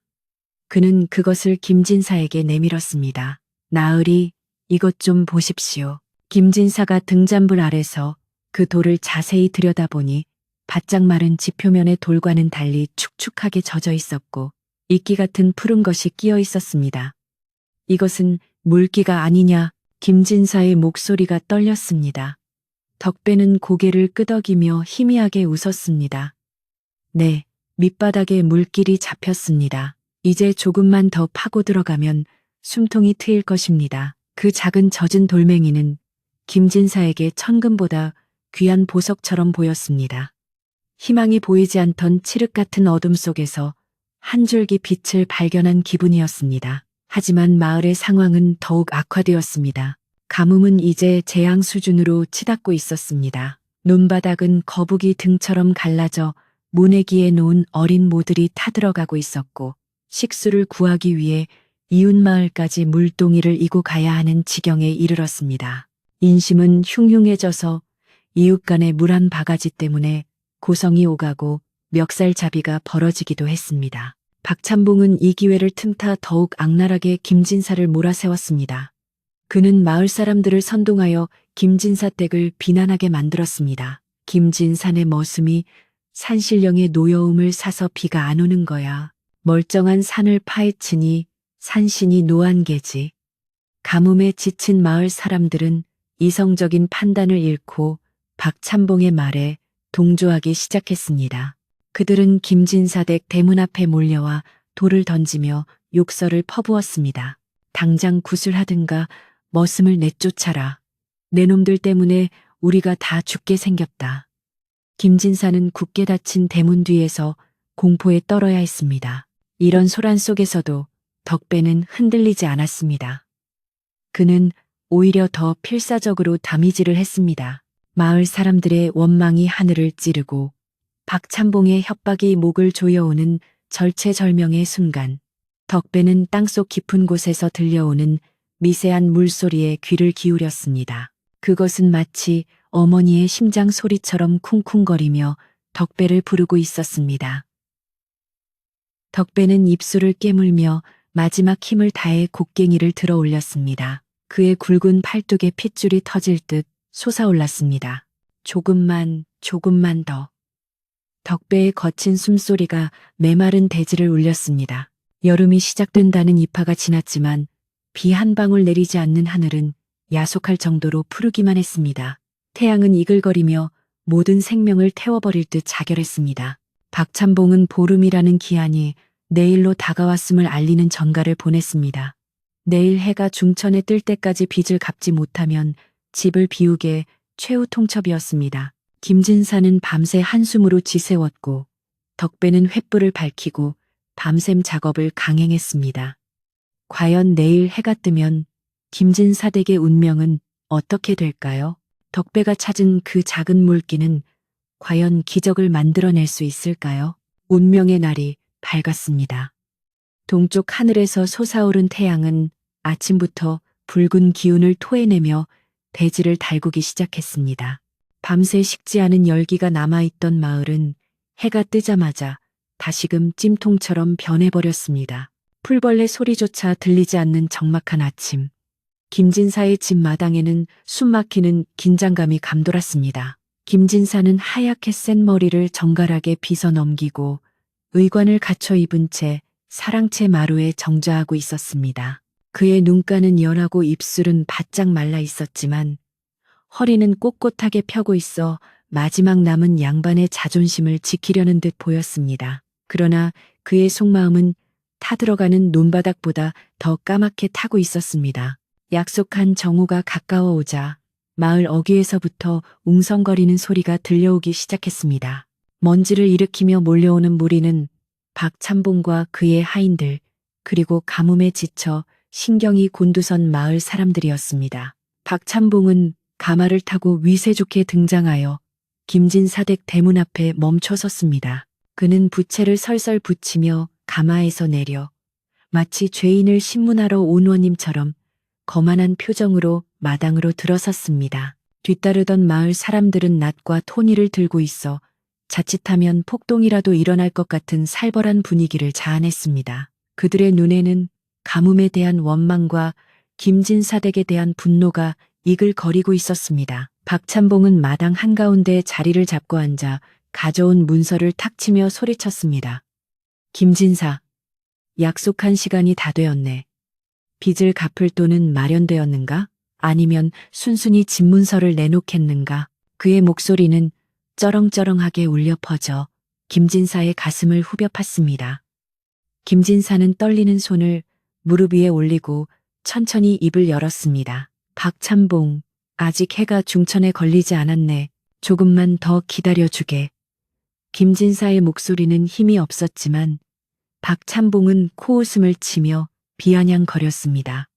그는 그것을 김진사에게 내밀었습니다. 나으리, 이것 좀 보십시오. 김진사가 등잔불 아래서 그 돌을 자세히 들여다보니 바짝 마른 지표면의 돌과는 달리 축축하게 젖어 있었고 이끼 같은 푸른 것이 끼어 있었습니다. 이것은 물기가 아니냐. 김진사의 목소리가 떨렸습니다. 덕배는 고개를 끄덕이며 희미하게 웃었습니다. 네, 밑바닥에 물길이 잡혔습니다. 이제 조금만 더 파고 들어가면 숨통이 트일 것입니다. 그 작은 젖은 돌멩이는 김진사에게 천금보다 귀한 보석처럼 보였습니다. 희망이 보이지 않던 칠흑 같은 어둠 속에서 한 줄기 빛을 발견한 기분이었습니다. 하지만 마을의 상황은 더욱 악화되었습니다. 가뭄은 이제 재앙 수준으로 치닫고 있었습니다. 논바닥은 거북이 등처럼 갈라져 모내기에 놓은 어린 모들이 타들어가고 있었고 식수를 구하기 위해 이웃 마을까지 물동이를 이고 가야 하는 지경에 이르렀습니다. 인심은 흉흉해져서 이웃 간의 물 한 바가지 때문에 고성이 오가고 멱살잡이가 벌어지기도 했습니다. 박찬봉은 이 기회를 틈타 더욱 악랄하게 김진사를 몰아세웠습니다. 그는 마을 사람들을 선동하여 김진사 댁을 비난하게 만들었습니다. 김진사네 머슴이 산신령의 노여움을 사서 비가 안 오는 거야. 멀쩡한 산을 파헤치니 산신이 노안개지. 가뭄에 지친 마을 사람들은 이성적인 판단을 잃고 박찬봉의 말에 동조하기 시작했습니다. 그들은 김진사댁 대문 앞에 몰려와 돌을 던지며 욕설을 퍼부었습니다. 당장 구술하든가 머슴을 내쫓아라. 내 놈들 때문에 우리가 다 죽게 생겼다. 김진사는 굳게 닫힌 대문 뒤에서 공포에 떨어야 했습니다. 이런 소란 속에서도 덕배는 흔들리지 않았습니다. 그는 오히려 더 필사적으로 다미질을 했습니다. 마을 사람들의 원망이 하늘을 찌르고 박찬봉의 협박이 목을 조여오는 절체절명의 순간, 덕배는 땅속 깊은 곳에서 들려오는 미세한 물소리에 귀를 기울였습니다. 그것은 마치 어머니의 심장 소리처럼 쿵쿵거리며 덕배를 부르고 있었습니다. 덕배는 입술을 깨물며 마지막 힘을 다해 곡괭이를 들어 올렸습니다. 그의 굵은 팔뚝에 핏줄이 터질 듯 솟아올랐습니다. 조금만 더. 덕배의 거친 숨소리가 메마른 대지를 울렸습니다. 여름이 시작된다는 이파가 지났지만 비 한 방울 내리지 않는 하늘은 야속할 정도로 푸르기만 했습니다. 태양은 이글거리며 모든 생명을 태워버릴 듯 자결했습니다. 박찬봉은 보름이라는 기한이 내일로 다가왔음을 알리는 전가를 보냈습니다. 내일 해가 중천에 뜰 때까지 빚을 갚지 못하면 집을 비우게 최후 통첩이었습니다. 김진사는 밤새 한숨으로 지새웠고 덕배는 횃불을 밝히고 밤샘 작업을 강행했습니다. 과연 내일 해가 뜨면 김진사 댁의 운명은 어떻게 될까요? 덕배가 찾은 그 작은 물기는 과연 기적을 만들어낼 수 있을까요? 운명의 날이 밝았습니다. 동쪽 하늘에서 솟아오른 태양은 아침부터 붉은 기운을 토해내며 대지를 달구기 시작했습니다. 밤새 식지 않은 열기가 남아있던 마을은 해가 뜨자마자 다시금 찜통처럼 변해버렸습니다. 풀벌레 소리조차 들리지 않는 적막한 아침. 김진사의 집 마당에는 숨막히는 긴장감이 감돌았습니다. 김진사는 하얗게 센 머리를 정갈하게 빗어 넘기고 의관을 갖춰 입은 채 사랑채 마루에 정좌하고 있었습니다. 그의 눈가는 연하고 입술은 바짝 말라 있었지만 허리는 꼿꼿하게 펴고 있어 마지막 남은 양반의 자존심을 지키려는 듯 보였습니다. 그러나 그의 속마음은 타들어가는 논바닥보다 더 까맣게 타고 있었습니다. 약속한 정오가 가까워오자 마을 어귀에서부터 웅성거리는 소리가 들려오기 시작했습니다. 먼지를 일으키며 몰려오는 무리는 박찬봉과 그의 하인들, 그리고 가뭄에 지쳐 신경이 곤두선 마을 사람들이었습니다. 박찬봉은 가마를 타고 위세 좋게 등장하여 김진사댁 대문 앞에 멈춰 섰습니다. 그는 부채를 설설 붙이며 가마에서 내려 마치 죄인을 신문하러 온 원님처럼 거만한 표정으로 마당으로 들어섰습니다. 뒤따르던 마을 사람들은 낫과 토니를 들고 있어 자칫하면 폭동이라도 일어날 것 같은 살벌한 분위기를 자아냈습니다. 그들의 눈에는 가뭄에 대한 원망과 김진사댁에 대한 분노가 이글거리고 있었습니다. 박찬봉은 마당 한가운데 자리를 잡고 앉아 가져온 문서를 탁 치며 소리쳤습니다. 김진사, 약속한 시간이 다 되었네. 빚을 갚을 돈은 마련되었는가? 아니면 순순히 집문서를 내놓겠는가? 그의 목소리는 쩌렁쩌렁하게 울려 퍼져 김진사의 가슴을 후벼 팠습니다. 김진사는 떨리는 손을 무릎 위에 올리고 천천히 입을 열었습니다. 박찬봉, 아직 해가 중천에 걸리지 않았네. 조금만 더 기다려주게. 김진사의 목소리는 힘이 없었지만 박찬봉은 코웃음을 치며 비아냥거렸습니다.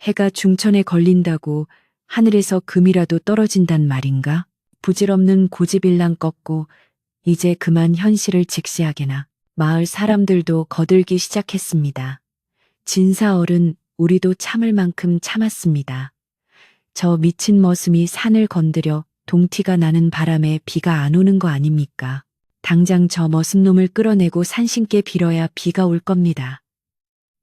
해가 중천에 걸린다고 하늘에서 금이라도 떨어진단 말인가? 부질없는 고집일랑 꺾고 이제 그만 현실을 직시하게나. 마을 사람들도 거들기 시작했습니다. 진사 어른, 우리도 참을 만큼 참았습니다. 저 미친 머슴이 산을 건드려 동티가 나는 바람에 비가 안 오는 거 아닙니까? 당장 저 머슴놈을 끌어내고 산신께 빌어야 비가 올 겁니다.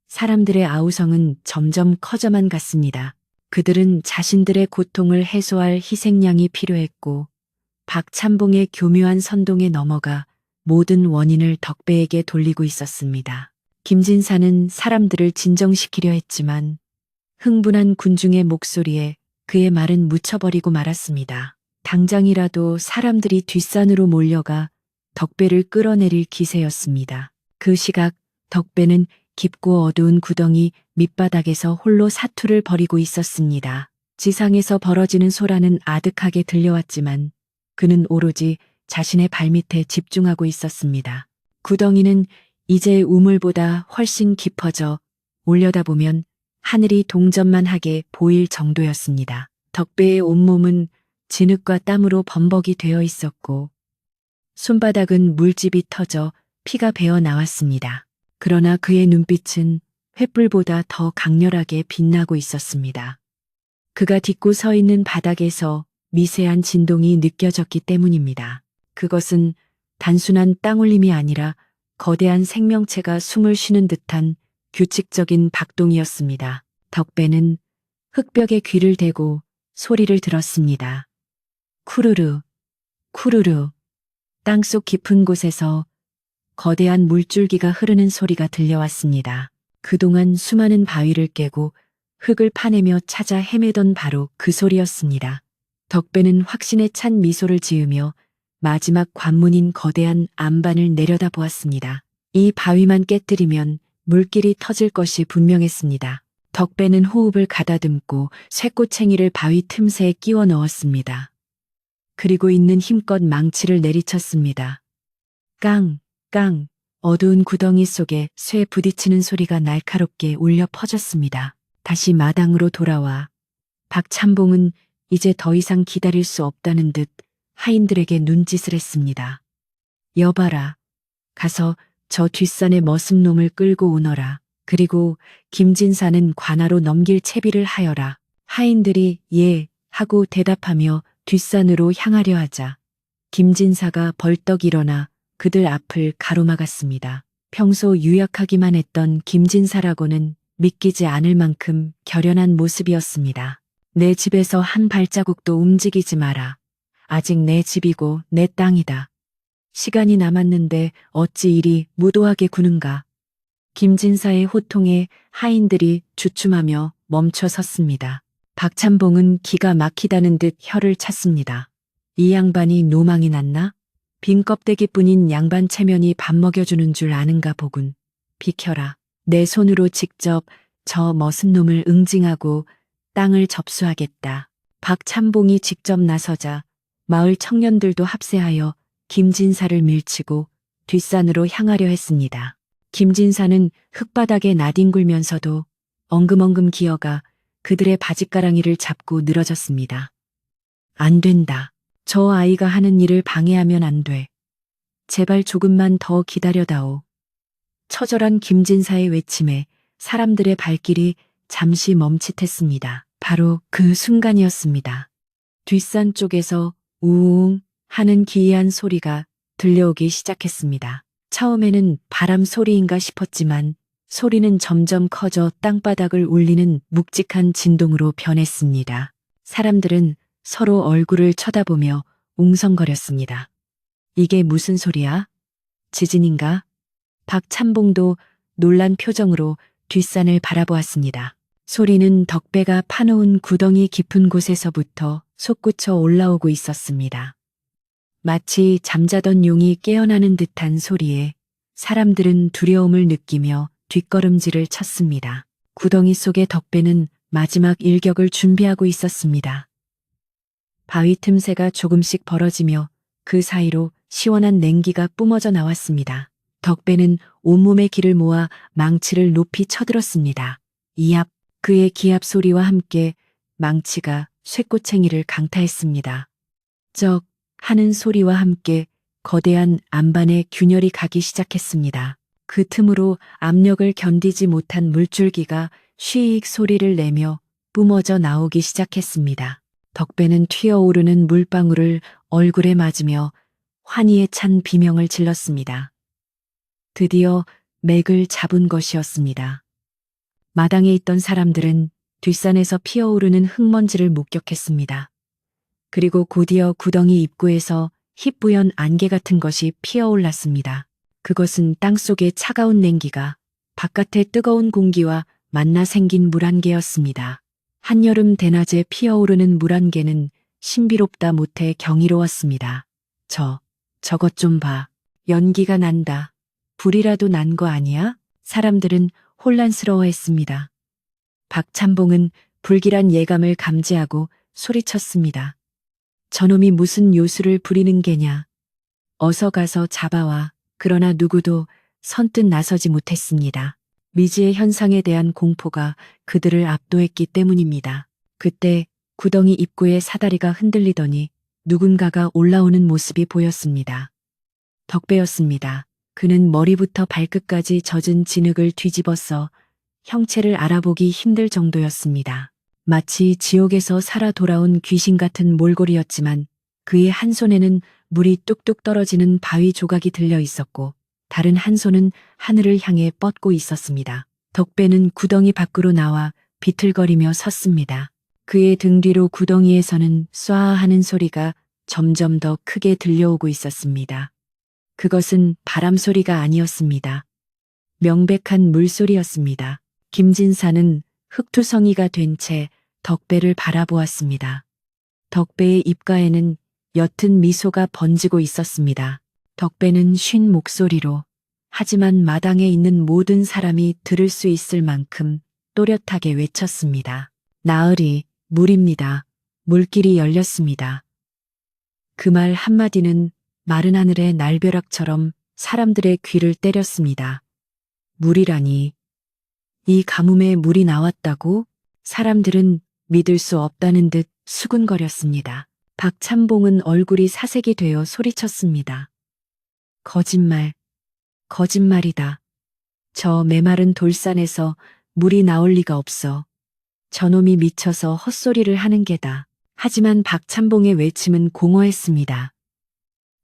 사람들의 아우성은 점점 커져만 갔습니다. 그들은 자신들의 고통을 해소할 희생양이 필요했고 박찬봉의 교묘한 선동에 넘어가 모든 원인을 덕배에게 돌리고 있었습니다. 김진사는 사람들을 진정시키려 했지만 흥분한 군중의 목소리에 그의 말은 묻혀버리고 말았습니다. 당장이라도 사람들이 뒷산으로 몰려가 덕배를 끌어내릴 기세였습니다. 그 시각 덕배는 깊고 어두운 구덩이 밑바닥에서 홀로 사투를 벌이고 있었습니다. 지상에서 벌어지는 소라는 아득하게 들려왔지만 그는 오로지 자신의 발밑에 집중하고 있었습니다. 구덩이는 이제 우물보다 훨씬 깊어져 올려다보면 하늘이 동전만하게 보일 정도였습니다. 덕배의 온몸은 진흙과 땀으로 범벅이 되어 있었고 손바닥은 물집이 터져 피가 배어 나왔습니다. 그러나 그의 눈빛은 횃불보다 더 강렬하게 빛나고 있었습니다. 그가 딛고 서 있는 바닥에서 미세한 진동이 느껴졌기 때문입니다. 그것은 단순한 땅울림이 아니라 거대한 생명체가 숨을 쉬는 듯한 규칙적인 박동이었습니다. 덕배는 흙벽에 귀를 대고 소리를 들었습니다. 쿠르르, 쿠르르. 땅속 깊은 곳에서 거대한 물줄기가 흐르는 소리가 들려왔습니다. 그동안 수많은 바위를 깨고 흙을 파내며 찾아 헤매던 바로 그 소리였습니다. 덕배는 확신에 찬 미소를 지으며 마지막 관문인 거대한 안반을 내려다보았습니다. 이 바위만 깨뜨리면 물길이 터질 것이 분명했습니다. 덕배는 호흡을 가다듬고 쇠꼬챙이를 바위 틈새에 끼워 넣었습니다. 그리고 있는 힘껏 망치를 내리쳤습니다. 깡, 깡, 어두운 구덩이 속에 쇠 부딪히는 소리가 날카롭게 울려 퍼졌습니다. 다시 마당으로 돌아와 박찬봉은 이제 더 이상 기다릴 수 없다는 듯 하인들에게 눈짓을 했습니다. 여봐라. 가서 저 뒷산의 머슴놈을 끌고 오너라. 그리고 김진사는 관하로 넘길 채비를 하여라. 하인들이 예 하고 대답하며 뒷산으로 향하려 하자 김진사가 벌떡 일어나 그들 앞을 가로막았습니다. 평소 유약하기만 했던 김진사라고는 믿기지 않을 만큼 결연한 모습이었습니다. 내 집에서 한 발자국도 움직이지 마라. 아직 내 집이고 내 땅이다. 시간이 남았는데 어찌 이리 무도하게 구는가. 김진사의 호통에 하인들이 주춤하며 멈춰 섰습니다. 박찬봉은 기가 막히다는 듯 혀를 찼습니다. 이 양반이 노망이 났나? 빈 껍데기뿐인 양반 체면이 밥 먹여주는 줄 아는가 보군. 비켜라. 내 손으로 직접 저 머슴 놈을 응징하고 땅을 접수하겠다. 박찬봉이 직접 나서자 마을 청년들도 합세하여 김진사를 밀치고 뒷산으로 향하려 했습니다. 김진사는 흙바닥에 나뒹굴면서도 엉금엉금 기어가 그들의 바짓가랑이를 잡고 늘어졌습니다. 안 된다. 저 아이가 하는 일을 방해하면 안 돼. 제발 조금만 더 기다려다오. 처절한 김진사의 외침에 사람들의 발길이 잠시 멈칫했습니다. 바로 그 순간이었습니다. 뒷산 쪽에서 우웅 하는 기이한 소리가 들려오기 시작했습니다. 처음에는 바람 소리인가 싶었지만 소리는 점점 커져 땅바닥을 울리는 묵직한 진동으로 변했습니다. 사람들은 서로 얼굴을 쳐다보며 웅성거렸습니다. 이게 무슨 소리야? 지진인가? 박찬봉도 놀란 표정으로 뒷산을 바라보았습니다. 소리는 덕배가 파놓은 구덩이 깊은 곳에서부터 솟구쳐 올라오고 있었습니다. 마치 잠자던 용이 깨어나는 듯한 소리에 사람들은 두려움을 느끼며 뒷걸음질을 쳤습니다. 구덩이 속의 덕배는 마지막 일격을 준비하고 있었습니다. 바위 틈새가 조금씩 벌어지며 그 사이로 시원한 냉기가 뿜어져 나왔습니다. 덕배는 온몸의 기를 모아 망치를 높이 쳐들었습니다. 이압, 그의 기압 소리와 함께 망치가 쇠꼬챙이를 강타했습니다. 쩍 하는 소리와 함께 거대한 안반에 균열이 가기 시작했습니다. 그 틈으로 압력을 견디지 못한 물줄기가 쉬익 소리를 내며 뿜어져 나오기 시작했습니다. 덕배는 튀어오르는 물방울을 얼굴에 맞으며 환희에 찬 비명을 질렀습니다. 드디어 맥을 잡은 것이었습니다. 마당에 있던 사람들은 뒷산에서 피어오르는 흙먼지를 목격했습니다. 그리고 곧이어 구덩이 입구에서 희뿌연 안개 같은 것이 피어올랐습니다. 그것은 땅속의 차가운 냉기가 바깥의 뜨거운 공기와 만나 생긴 물안개였습니다. 한여름 대낮에 피어오르는 물안개는 신비롭다 못해 경이로웠습니다. 저것 좀 봐. 연기가 난다. 불이라도 난 거 아니야? 사람들은 혼란스러워했습니다. 박찬봉은 불길한 예감을 감지하고 소리쳤습니다. 저놈이 무슨 요술을 부리는 게냐. 어서 가서 잡아와. 그러나 누구도 선뜻 나서지 못했습니다. 미지의 현상에 대한 공포가 그들을 압도했기 때문입니다. 그때 구덩이 입구의 사다리가 흔들리더니 누군가가 올라오는 모습이 보였습니다. 덕배였습니다. 그는 머리부터 발끝까지 젖은 진흙을 뒤집어서 형체를 알아보기 힘들 정도였습니다. 마치 지옥에서 살아 돌아온 귀신 같은 몰골이었지만 그의 한 손에는 물이 뚝뚝 떨어지는 바위 조각이 들려 있었고 다른 한 손은 하늘을 향해 뻗고 있었습니다. 덕배는 구덩이 밖으로 나와 비틀거리며 섰습니다. 그의 등 뒤로 구덩이에서는 쏴 하는 소리가 점점 더 크게 들려오고 있었습니다. 그것은 바람 소리가 아니었습니다. 명백한 물소리였습니다. 김진사는 흑투성이가 된 채 덕배를 바라보았습니다. 덕배의 입가에는 옅은 미소가 번지고 있었습니다. 덕배는 쉰 목소리로 하지만 마당에 있는 모든 사람이 들을 수 있을 만큼 또렷하게 외쳤습니다. 나으리, 물입니다. 물길이 열렸습니다. 그 말 한마디는 마른 하늘의 날벼락처럼 사람들의 귀를 때렸습니다. 물이라니. 이 가뭄에 물이 나왔다고? 사람들은 믿을 수 없다는 듯 수군거렸습니다. 박찬봉은 얼굴이 사색이 되어 소리쳤습니다. 거짓말, 거짓말이다. 저 메마른 돌산에서 물이 나올 리가 없어. 저놈이 미쳐서 헛소리를 하는 게다. 하지만 박찬봉의 외침은 공허했습니다.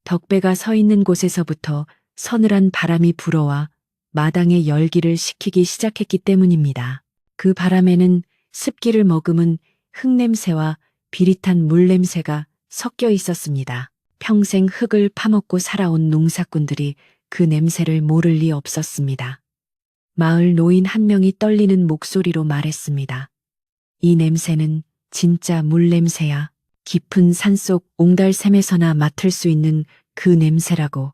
덕배가 서 있는 곳에서부터 서늘한 바람이 불어와 마당의 열기를 식히기 시작했기 때문입니다. 그 바람에는 습기를 머금은 흙냄새와 비릿한 물냄새가 섞여 있었습니다. 평생 흙을 파먹고 살아온 농사꾼들이 그 냄새를 모를 리 없었습니다. 마을 노인 한 명이 떨리는 목소리로 말했습니다. 이 냄새는 진짜 물냄새야. 깊은 산속 옹달샘에서나 맡을 수 있는 그 냄새라고.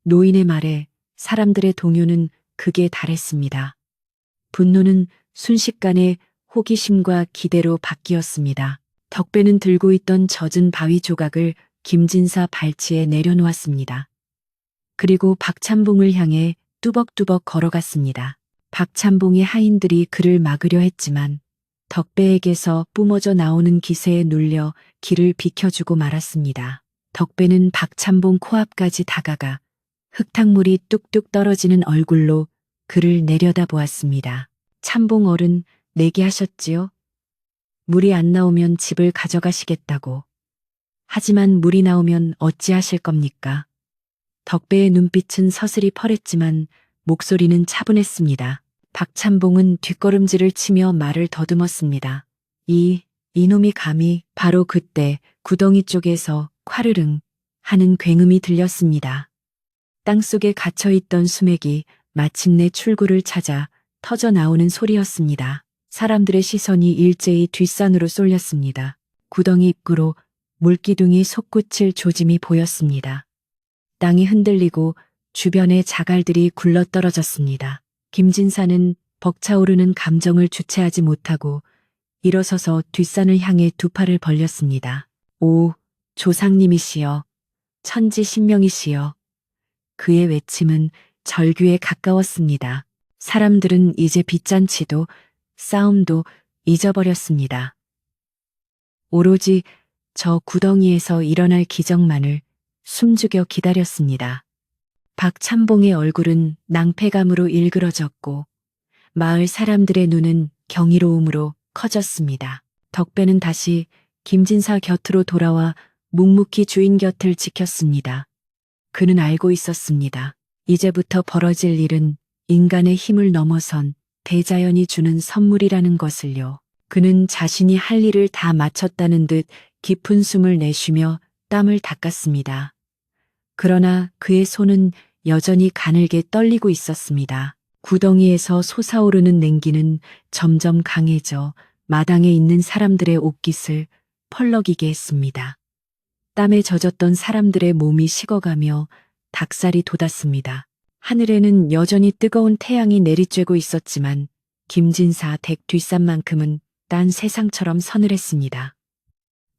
노인의 말에 사람들의 동요는 극에 달했습니다. 분노는 순식간에 호기심과 기대로 바뀌었습니다. 덕배는 들고 있던 젖은 바위 조각을 김진사 발치에 내려놓았습니다. 그리고 박찬봉을 향해 뚜벅뚜벅 걸어갔습니다. 박찬봉의 하인들이 그를 막으려 했지만 덕배에게서 뿜어져 나오는 기세에 눌려 길을 비켜주고 말았습니다. 덕배는 박찬봉 코앞까지 다가가 흙탕물이 뚝뚝 떨어지는 얼굴로 그를 내려다보았습니다. 찬봉 어른, 내게 하셨지요? 물이 안 나오면 집을 가져가시겠다고. 하지만 물이 나오면 어찌하실 겁니까? 덕배의 눈빛은 서슬이 펄했지만 목소리는 차분했습니다. 박찬봉은 뒷걸음질을 치며 말을 더듬었습니다. 이놈이 감히. 바로 그때 구덩이 쪽에서 콰르릉 하는 굉음이 들렸습니다. 땅속에 갇혀있던 수맥이 마침내 출구를 찾아 터져 나오는 소리였습니다. 사람들의 시선이 일제히 뒷산으로 쏠렸습니다. 구덩이 입구로 물기둥이 솟구칠 조짐이 보였습니다. 땅이 흔들리고 주변의 자갈들이 굴러떨어졌습니다. 김진사는 벅차오르는 감정을 주체하지 못하고 일어서서 뒷산을 향해 두 팔을 벌렸습니다. 오, 조상님이시여, 천지신명이시여. 그의 외침은 절규에 가까웠습니다. 사람들은 이제 빚잔치도 싸움도 잊어버렸습니다. 오로지 저 구덩이에서 일어날 기적만을 숨죽여 기다렸습니다. 박찬봉의 얼굴은 낭패감으로 일그러졌고 마을 사람들의 눈은 경이로움으로 커졌습니다. 덕배는 다시 김진사 곁으로 돌아와 묵묵히 주인 곁을 지켰습니다. 그는 알고 있었습니다. 이제부터 벌어질 일은 인간의 힘을 넘어선 대자연이 주는 선물이라는 것을요. 그는 자신이 할 일을 다 마쳤다는 듯 깊은 숨을 내쉬며 땀을 닦았습니다. 그러나 그의 손은 여전히 가늘게 떨리고 있었습니다. 구덩이에서 솟아오르는 냉기는 점점 강해져 마당에 있는 사람들의 옷깃을 펄럭이게 했습니다. 땀에 젖었던 사람들의 몸이 식어가며 닭살이 돋았습니다. 하늘에는 여전히 뜨거운 태양이 내리쬐고 있었지만 김진사 댁 뒷산만큼은 딴 세상처럼 서늘했습니다.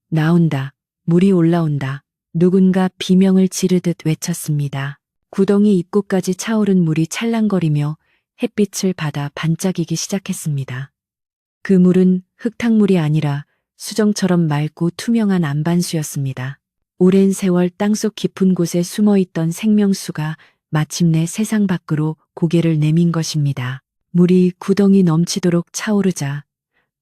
나온다. 물이 올라온다. 누군가 비명을 지르듯 외쳤습니다. 구덩이 입구까지 차오른 물이 찰랑거리며 햇빛을 받아 반짝이기 시작했습니다. 그 물은 흙탕물이 아니라 수정처럼 맑고 투명한 안반수였습니다. 오랜 세월 땅속 깊은 곳에 숨어있던 생명수가 마침내 세상 밖으로 고개를 내민 것입니다. 물이 구덩이 넘치도록 차오르자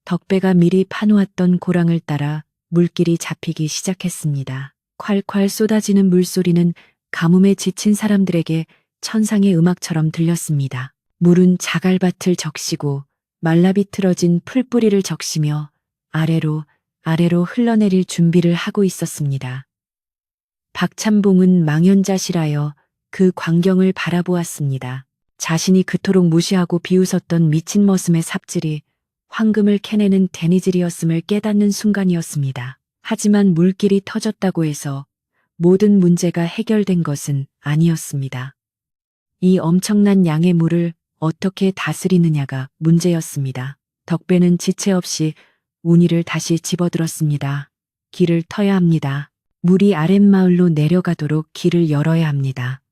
덕배가 미리 파놓았던 고랑을 따라 물길이 잡히기 시작했습니다. 콸콸 쏟아지는 물소리는 가뭄에 지친 사람들에게 천상의 음악처럼 들렸습니다. 물은 자갈밭을 적시고 말라비틀어진 풀뿌리를 적시며 아래로 흘러내릴 준비를 하고 있었습니다. 박찬봉은 망연자실하여 그 광경을 바라보았습니다. 자신이 그토록 무시하고 비웃었던 미친 머슴의 삽질이 황금을 캐내는 데니질이었음을 깨닫는 순간이었습니다. 하지만 물길이 터졌다고 해서 모든 문제가 해결된 것은 아니었습니다. 이 엄청난 양의 물을 어떻게 다스리느냐가 문제였습니다. 덕배는 지체 없이 우니를 다시 집어들었습니다. 길을 터야 합니다. 물이 아랫마을로 내려가도록 길을 열어야 합니다.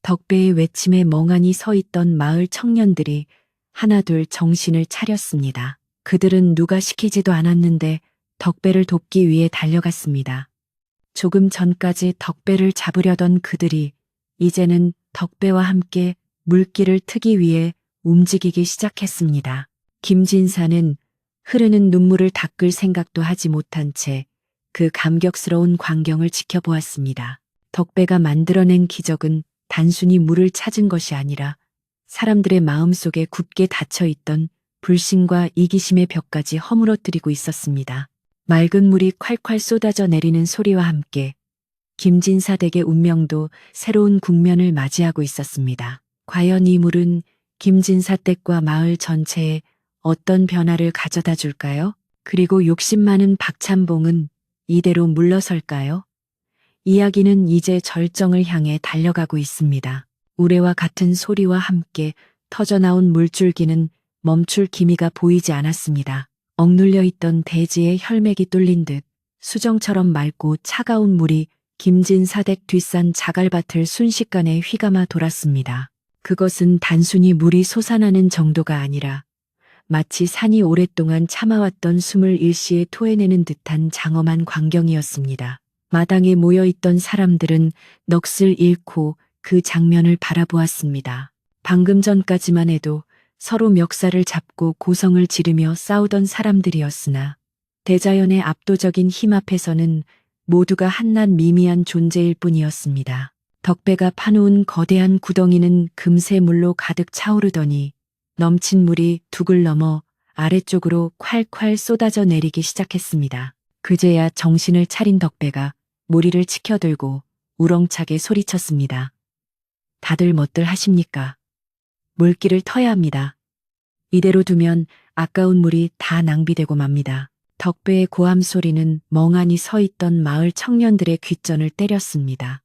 덕배의 외침에 멍하니 서 있던 마을 청년들이 하나둘 정신을 차렸습니다. 그들은 누가 시키지도 않았는데 덕배를 돕기 위해 달려갔습니다. 조금 전까지 덕배를 잡으려던 그들이 이제는 덕배와 함께 물길을 트기 위해 움직이기 시작했습니다. 김진사는 흐르는 눈물을 닦을 생각도 하지 못한 채 그 감격스러운 광경을 지켜보았습니다. 덕배가 만들어낸 기적은 단순히 물을 찾은 것이 아니라 사람들의 마음속에 굳게 닫혀있던 불신과 이기심의 벽까지 허물어뜨리고 있었습니다. 맑은 물이 콸콸 쏟아져 내리는 소리와 함께 김진사 댁의 운명도 새로운 국면을 맞이하고 있었습니다. 과연 이 물은 김진사 댁과 마을 전체에 어떤 변화를 가져다 줄까요? 그리고 욕심 많은 박찬봉은 이대로 물러설까요? 이야기는 이제 절정을 향해 달려가고 있습니다. 우레와 같은 소리와 함께 터져나온 물줄기는 멈출 기미가 보이지 않았습니다. 억눌려 있던 대지의 혈맥이 뚫린 듯 수정처럼 맑고 차가운 물이 김진사 댁 뒷산 자갈밭을 순식간에 휘감아 돌았습니다. 그것은 단순히 물이 솟아나는 정도가 아니라 마치 산이 오랫동안 참아왔던 숨을 일시에 토해내는 듯한 장엄한 광경이었습니다. 마당에 모여있던 사람들은 넋을 잃고 그 장면을 바라보았습니다. 방금 전까지만 해도 서로 멱살을 잡고 고성을 지르며 싸우던 사람들이었으나 대자연의 압도적인 힘 앞에서는 모두가 한낱 미미한 존재일 뿐이었습니다. 덕배가 파놓은 거대한 구덩이는 금세 물로 가득 차오르더니 넘친 물이 둑을 넘어 아래쪽으로 콸콸 쏟아져 내리기 시작했습니다. 그제야 정신을 차린 덕배가 무리를 치켜들고 우렁차게 소리쳤습니다. 다들 멋들 하십니까? 물길을 터야 합니다. 이대로 두면 아까운 물이 다 낭비되고 맙니다. 덕배의 고함 소리는 멍하니 서 있던 마을 청년들의 귓전을 때렸습니다.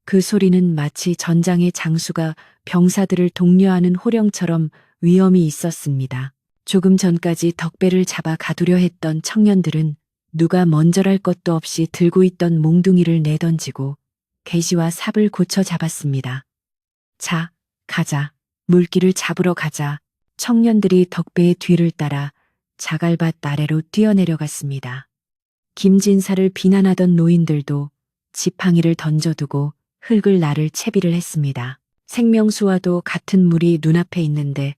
그 소리는 마치 전장의 장수가 병사들을 독려하는 호령처럼 위엄이 있었습니다. 조금 전까지 덕배를 잡아 가두려 했던 청년들은 누가 먼저랄 것도 없이 들고 있던 몽둥이를 내던지고 개시와 삽을 고쳐 잡았습니다. 자, 가자. 물길을 잡으러 가자. 청년들이 덕배의 뒤를 따라 자갈밭 아래로 뛰어내려갔습니다. 김진사를 비난하던 노인들도 지팡이를 던져두고 흙을 나를 채비를 했습니다. 생명수와도 같은 물이 눈앞에 있는데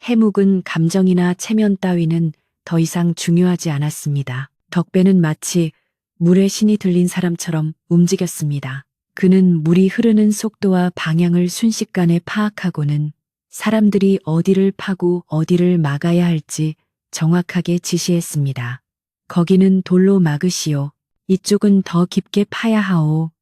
해묵은 감정이나 체면 따위는 더 이상 중요하지 않았습니다. 덕배는 마치 물의 신이 들린 사람처럼 움직였습니다. 그는 물이 흐르는 속도와 방향을 순식간에 파악하고는 사람들이 어디를 파고 어디를 막아야 할지 정확하게 지시했습니다. 거기는 돌로 막으시오. 이쪽은 더 깊게 파야 하오.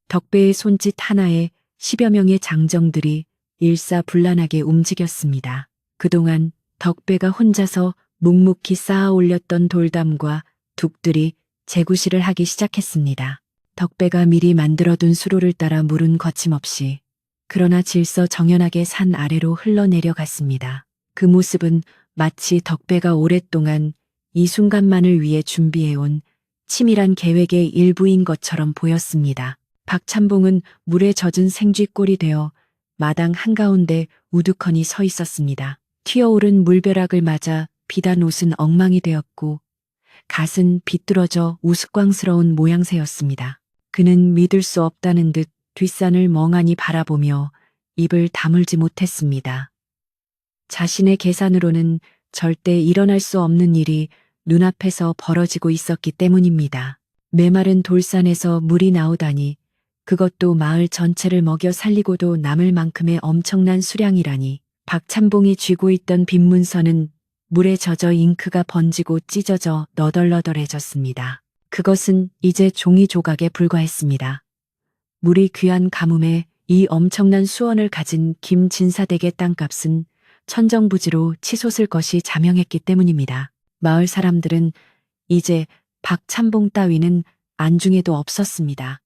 덕배의 손짓 하나에 10여 명의 장정들이 일사불란하게 움직였습니다. 그동안 덕배가 혼자서 묵묵히 쌓아 올렸던 돌담과 둑들이 재구시를 하기 시작했습니다. 덕배가 미리 만들어둔 수로를 따라 물은 거침없이 그러나 질서정연하게 산 아래로 흘러내려갔습니다. 그 모습은 마치 덕배가 오랫동안 이 순간만을 위해 준비해온 치밀한 계획의 일부인 것처럼 보였습니다. 박찬봉은 물에 젖은 생쥐꼴이 되어 마당 한가운데 우두커니 서 있었습니다. 튀어오른 물벼락을 맞아 비단 옷은 엉망이 되었고 갓은 비뚤어져 우스꽝스러운 모양새였습니다. 그는 믿을 수 없다는 듯 뒷산을 멍하니 바라보며 입을 다물지 못했습니다. 자신의 계산으로는 절대 일어날 수 없는 일이 눈앞에서 벌어지고 있었기 때문입니다. 메마른 돌산에서 물이 나오다니 그것도 마을 전체를 먹여 살리고도 남을 만큼의 엄청난 수량이라니 박찬봉이 쥐고 있던 빈문서는 물에 젖어 잉크가 번지고 찢어져 너덜너덜해졌습니다. 그것은 이제 종이 조각에 불과했습니다. 물이 귀한 가뭄에 이 엄청난 수원을 가진 김진사댁의 땅값은 천정부지로 치솟을 것이 자명했기 때문입니다. 마을 사람들은 이제 박찬봉 따위는 안중에도 없었습니다.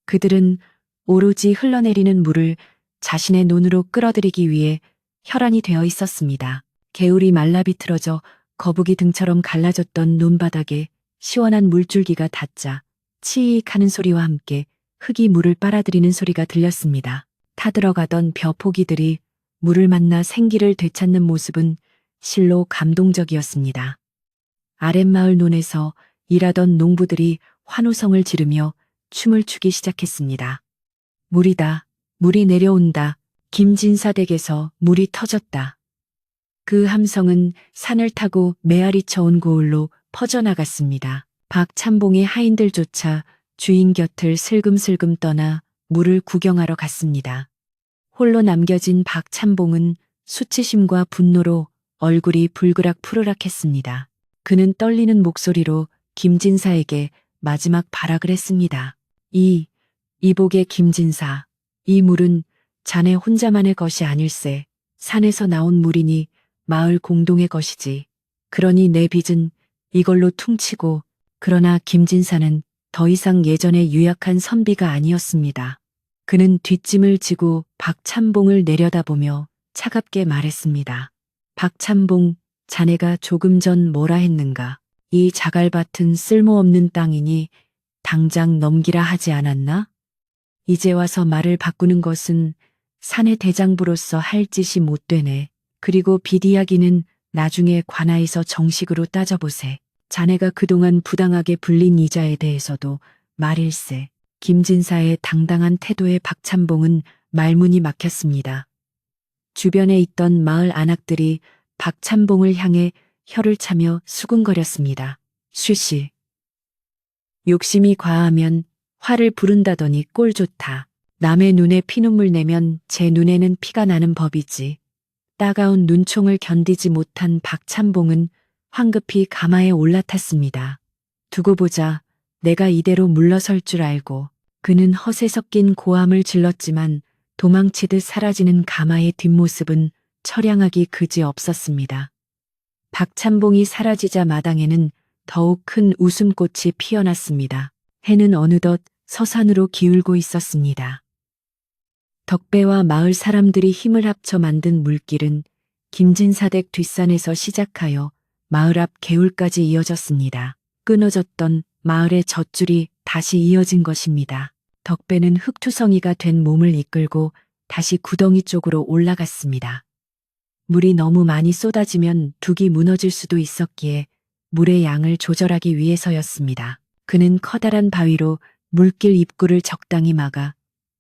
그들은 오로지 흘러내리는 물을 자신의 논으로 끌어들이기 위해 혈안이 되어 있었습니다. 개울이 말라 비틀어져 거북이 등처럼 갈라졌던 논바닥에 시원한 물줄기가 닿자 치익 하는 소리와 함께 흙이 물을 빨아들이는 소리가 들렸습니다. 타들어가던 벼포기들이 물을 만나 생기를 되찾는 모습은 실로 감동적이었습니다. 아랫마을 논에서 일하던 농부들이 환호성을 지르며 춤을 추기 시작했습니다. 물이다. 물이 내려온다. 김진사댁에서 물이 터졌다. 그 함성은 산을 타고 메아리 쳐온 고을로 퍼져나갔습니다. 박찬봉의 하인들조차 주인 곁을 슬금슬금 떠나 물을 구경하러 갔습니다. 홀로 남겨진 박찬봉은 수치심과 분노로 얼굴이 불그락 푸르락했습니다. 그는 떨리는 목소리로 김진사에게 마지막 발악을 했습니다. 이복의 김진사, 이 물은 자네 혼자만의 것이 아닐세. 산에서 나온 물이니 마을 공동의 것이지. 그러니 내 빚은 이걸로 퉁치고. 그러나 김진사는 더 이상 예전의 유약한 선비가 아니었습니다. 그는 뒷짐을 지고 박찬봉을 내려다보며 차갑게 말했습니다. 박찬봉, 자네가 조금 전 뭐라 했는가? 이 자갈밭은 쓸모없는 땅이니 당장 넘기라 하지 않았나? 이제 와서 말을 바꾸는 것은 산의 대장부로서 할 짓이 못 되네. 그리고 빚 이야기는 나중에 관아에서 정식으로 따져보세. 자네가 그동안 부당하게 불린 이자에 대해서도 말일세. 김진사의 당당한 태도에 박찬봉은 말문이 막혔습니다. 주변에 있던 마을 안악들이 박찬봉을 향해 혀를 차며 수군거렸습니다. 쉬쉬. 욕심이 과하면 화를 부른다더니 꼴 좋다. 남의 눈에 피눈물 내면 제 눈에는 피가 나는 법이지. 따가운 눈총을 견디지 못한 박찬봉은 황급히 가마에 올라탔습니다. 두고 보자. 내가 이대로 물러설 줄 알고. 그는 허세 섞인 고함을 질렀지만 도망치듯 사라지는 가마의 뒷모습은 처량하기 그지 없었습니다. 박찬봉이 사라지자 마당에는 더욱 큰 웃음꽃이 피어났습니다. 해는 어느덧 서산으로 기울고 있었습니다. 덕배와 마을 사람들이 힘을 합쳐 만든 물길은 김진사댁 뒷산에서 시작하여 마을 앞 개울까지 이어졌습니다. 끊어졌던 마을의 젖줄이 다시 이어진 것입니다. 덕배는 흙투성이가 된 몸을 이끌고 다시 구덩이 쪽으로 올라갔습니다. 물이 너무 많이 쏟아지면 둑이 무너질 수도 있었기에 물의 양을 조절하기 위해서였습니다. 그는 커다란 바위로 물길 입구를 적당히 막아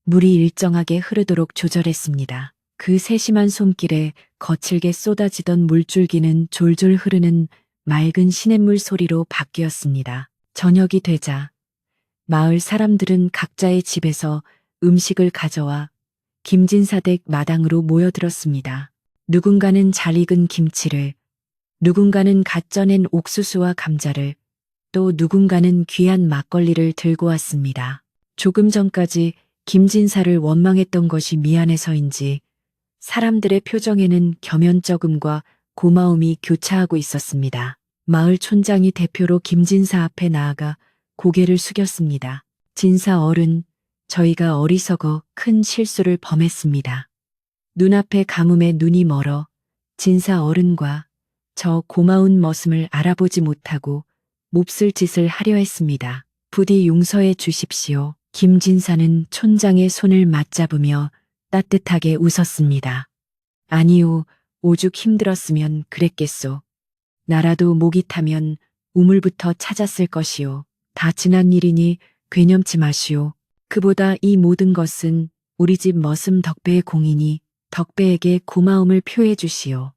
물이 일정하게 흐르도록 조절했습니다. 그 세심한 손길에 거칠게 쏟아지던 물줄기는 졸졸 흐르는 맑은 시냇물 소리로 바뀌었습니다. 저녁이 되자 마을 사람들은 각자의 집에서 음식을 가져와 김진사댁 마당으로 모여들었습니다. 누군가는 잘 익은 김치를, 누군가는 갓 쪄낸 옥수수와 감자를, 또 누군가는 귀한 막걸리를 들고 왔습니다. 조금 전까지 김진사를 원망했던 것이 미안해서인지 사람들의 표정에는 겸연쩍음과 고마움이 교차하고 있었습니다. 마을 촌장이 대표로 김진사 앞에 나아가 고개를 숙였습니다. 진사 어른, 저희가 어리석어 큰 실수를 범했습니다. 눈앞의 가뭄에 눈이 멀어 진사 어른과 저 고마운 머슴을 알아보지 못하고 몹쓸 짓을 하려 했습니다. 부디 용서해 주십시오. 김진사는 촌장의 손을 맞잡으며 따뜻하게 웃었습니다. 아니요, 오죽 힘들었으면 그랬겠소. 나라도 목이 타면 우물부터 찾았을 것이요. 다 지난 일이니 괴념치 마시오. 그보다 이 모든 것은 우리 집 머슴 덕배의 공이니 덕배에게 고마움을 표해 주시오.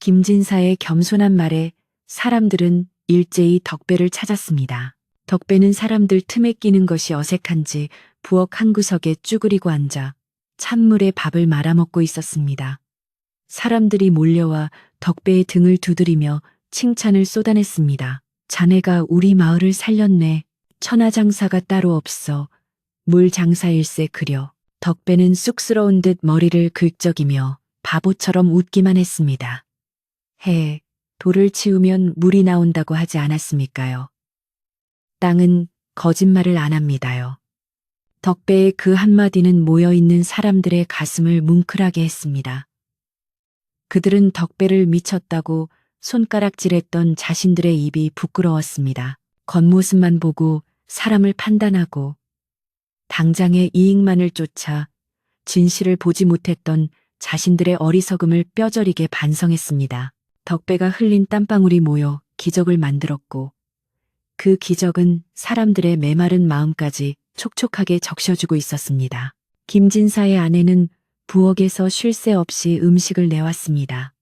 김진사의 겸손한 말에 사람들은 일제히 덕배를 찾았습니다. 덕배는 사람들 틈에 끼는 것이 어색한지 부엌 한 구석에 쭈그리고 앉아 찬물에 밥을 말아먹고 있었습니다. 사람들이 몰려와 덕배의 등을 두드리며 칭찬을 쏟아냈습니다. 자네가 우리 마을을 살렸네. 천하장사가 따로 없어. 물장사일세 그려. 덕배는 쑥스러운 듯 머리를 긁적이며 바보처럼 웃기만 했습니다. 돌을 치우면 물이 나온다고 하지 않았습니까요? 땅은 거짓말을 안 합니다요. 덕배의 그 한마디는 모여있는 사람들의 가슴을 뭉클하게 했습니다. 그들은 덕배를 미쳤다고 손가락질했던 자신들의 입이 부끄러웠습니다. 겉모습만 보고 사람을 판단하고 당장의 이익만을 쫓아 진실을 보지 못했던 자신들의 어리석음을 뼈저리게 반성했습니다. 덕배가 흘린 땀방울이 모여 기적을 만들었고 그 기적은 사람들의 메마른 마음까지 촉촉하게 적셔주고 있었습니다. 김진사의 아내는 부엌에서 쉴 새 없이 음식을 내왔습니다.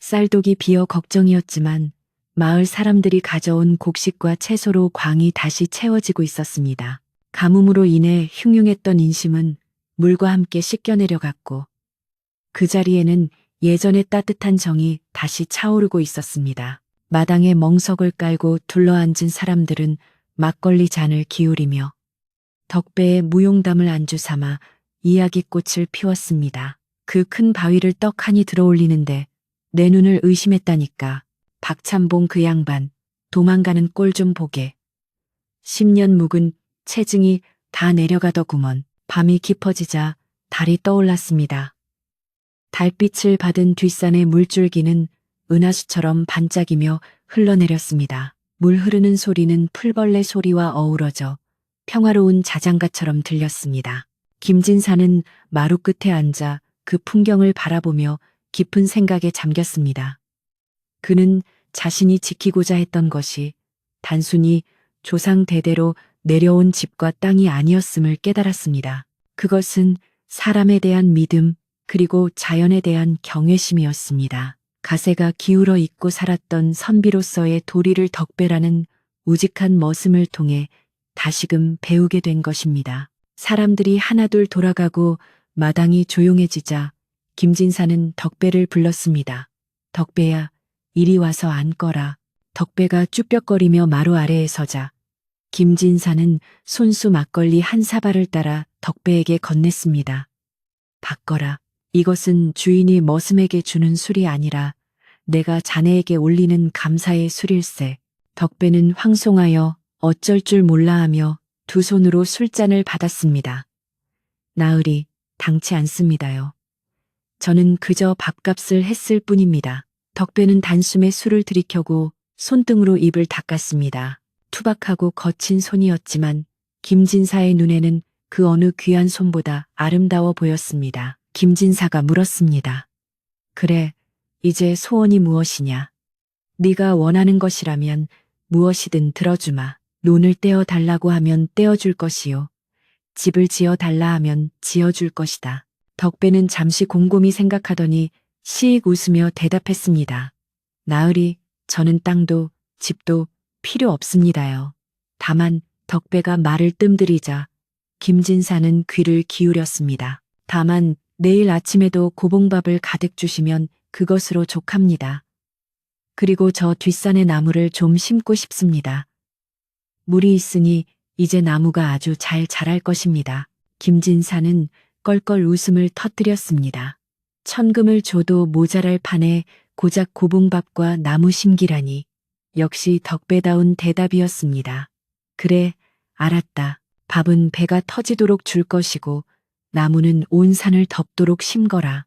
쌀독이 비어 걱정이었지만 마을 사람들이 가져온 곡식과 채소로 광이 다시 채워지고 있었습니다. 가뭄으로 인해 흉흉했던 인심은 물과 함께 씻겨내려갔고 그 자리에는 예전의 따뜻한 정이 다시 차오르고 있었습니다. 마당에 멍석을 깔고 둘러앉은 사람들은 막걸리 잔을 기울이며 덕배의 무용담을 안주 삼아 이야기꽃을 피웠습니다. 그 큰 바위를 떡하니 들어올리는데 내 눈을 의심했다니까. 박찬봉 그 양반 도망가는 꼴 좀 보게. 10년 묵은 체증이 다 내려가더구먼. 밤이 깊어지자 달이 떠올랐습니다. 달빛을 받은 뒷산의 물줄기는 은하수처럼 반짝이며 흘러내렸습니다. 물 흐르는 소리는 풀벌레 소리와 어우러져 평화로운 자장가처럼 들렸습니다. 김진사는 마루 끝에 앉아 그 풍경을 바라보며 깊은 생각에 잠겼습니다. 그는 자신이 지키고자 했던 것이 단순히 조상 대대로 내려온 집과 땅이 아니었음을 깨달았습니다. 그것은 사람에 대한 믿음 그리고 자연에 대한 경외심이었습니다. 가세가 기울어 있고 살았던 선비로서의 도리를 덕배라는 우직한 머슴을 통해 다시금 배우게 된 것입니다. 사람들이 하나둘 돌아가고 마당이 조용해지자 김진사는 덕배를 불렀습니다. 덕배야, 이리 와서 앉거라. 덕배가 쭈뼛거리며 마루 아래에 서자 김진사는 손수 막걸리 한 사발을 따라 덕배에게 건넸습니다. 받거라. 이것은 주인이 머슴에게 주는 술이 아니라 내가 자네에게 올리는 감사의 술일세. 덕배는 황송하여 어쩔 줄 몰라 하며 두 손으로 술잔을 받았습니다. 나으리, 당치 않습니다요. 저는 그저 밥값을 했을 뿐입니다. 덕배는 단숨에 술을 들이켜고 손등으로 입을 닦았습니다. 투박하고 거친 손이었지만 김진사의 눈에는 그 어느 귀한 손보다 아름다워 보였습니다. 김진사가 물었습니다. 그래, 이제 소원이 무엇이냐? 네가 원하는 것이라면 무엇이든 들어주마. 논을 떼어 달라고 하면 떼어줄 것이요. 집을 지어 달라 하면 지어줄 것이다. 덕배는 잠시 곰곰이 생각하더니 시익 웃으며 대답했습니다. 나으리, 저는 땅도 집도 필요 없습니다요. 다만 덕배가 말을 뜸들이자 김진사는 귀를 기울였습니다. 다만 내일 아침에도 고봉밥을 가득 주시면 그것으로 족합니다. 그리고 저 뒷산의 나무를 좀 심고 싶습니다. 물이 있으니 이제 나무가 아주 잘 자랄 것입니다. 김진사는 껄껄 웃음을 터뜨렸습니다. 천금을 줘도 모자랄 판에 고작 고봉밥과 나무 심기라니. 역시 덕배다운 대답이었습니다. 그래, 알았다. 밥은 배가 터지도록 줄 것이고 나무는 온 산을 덮도록 심거라.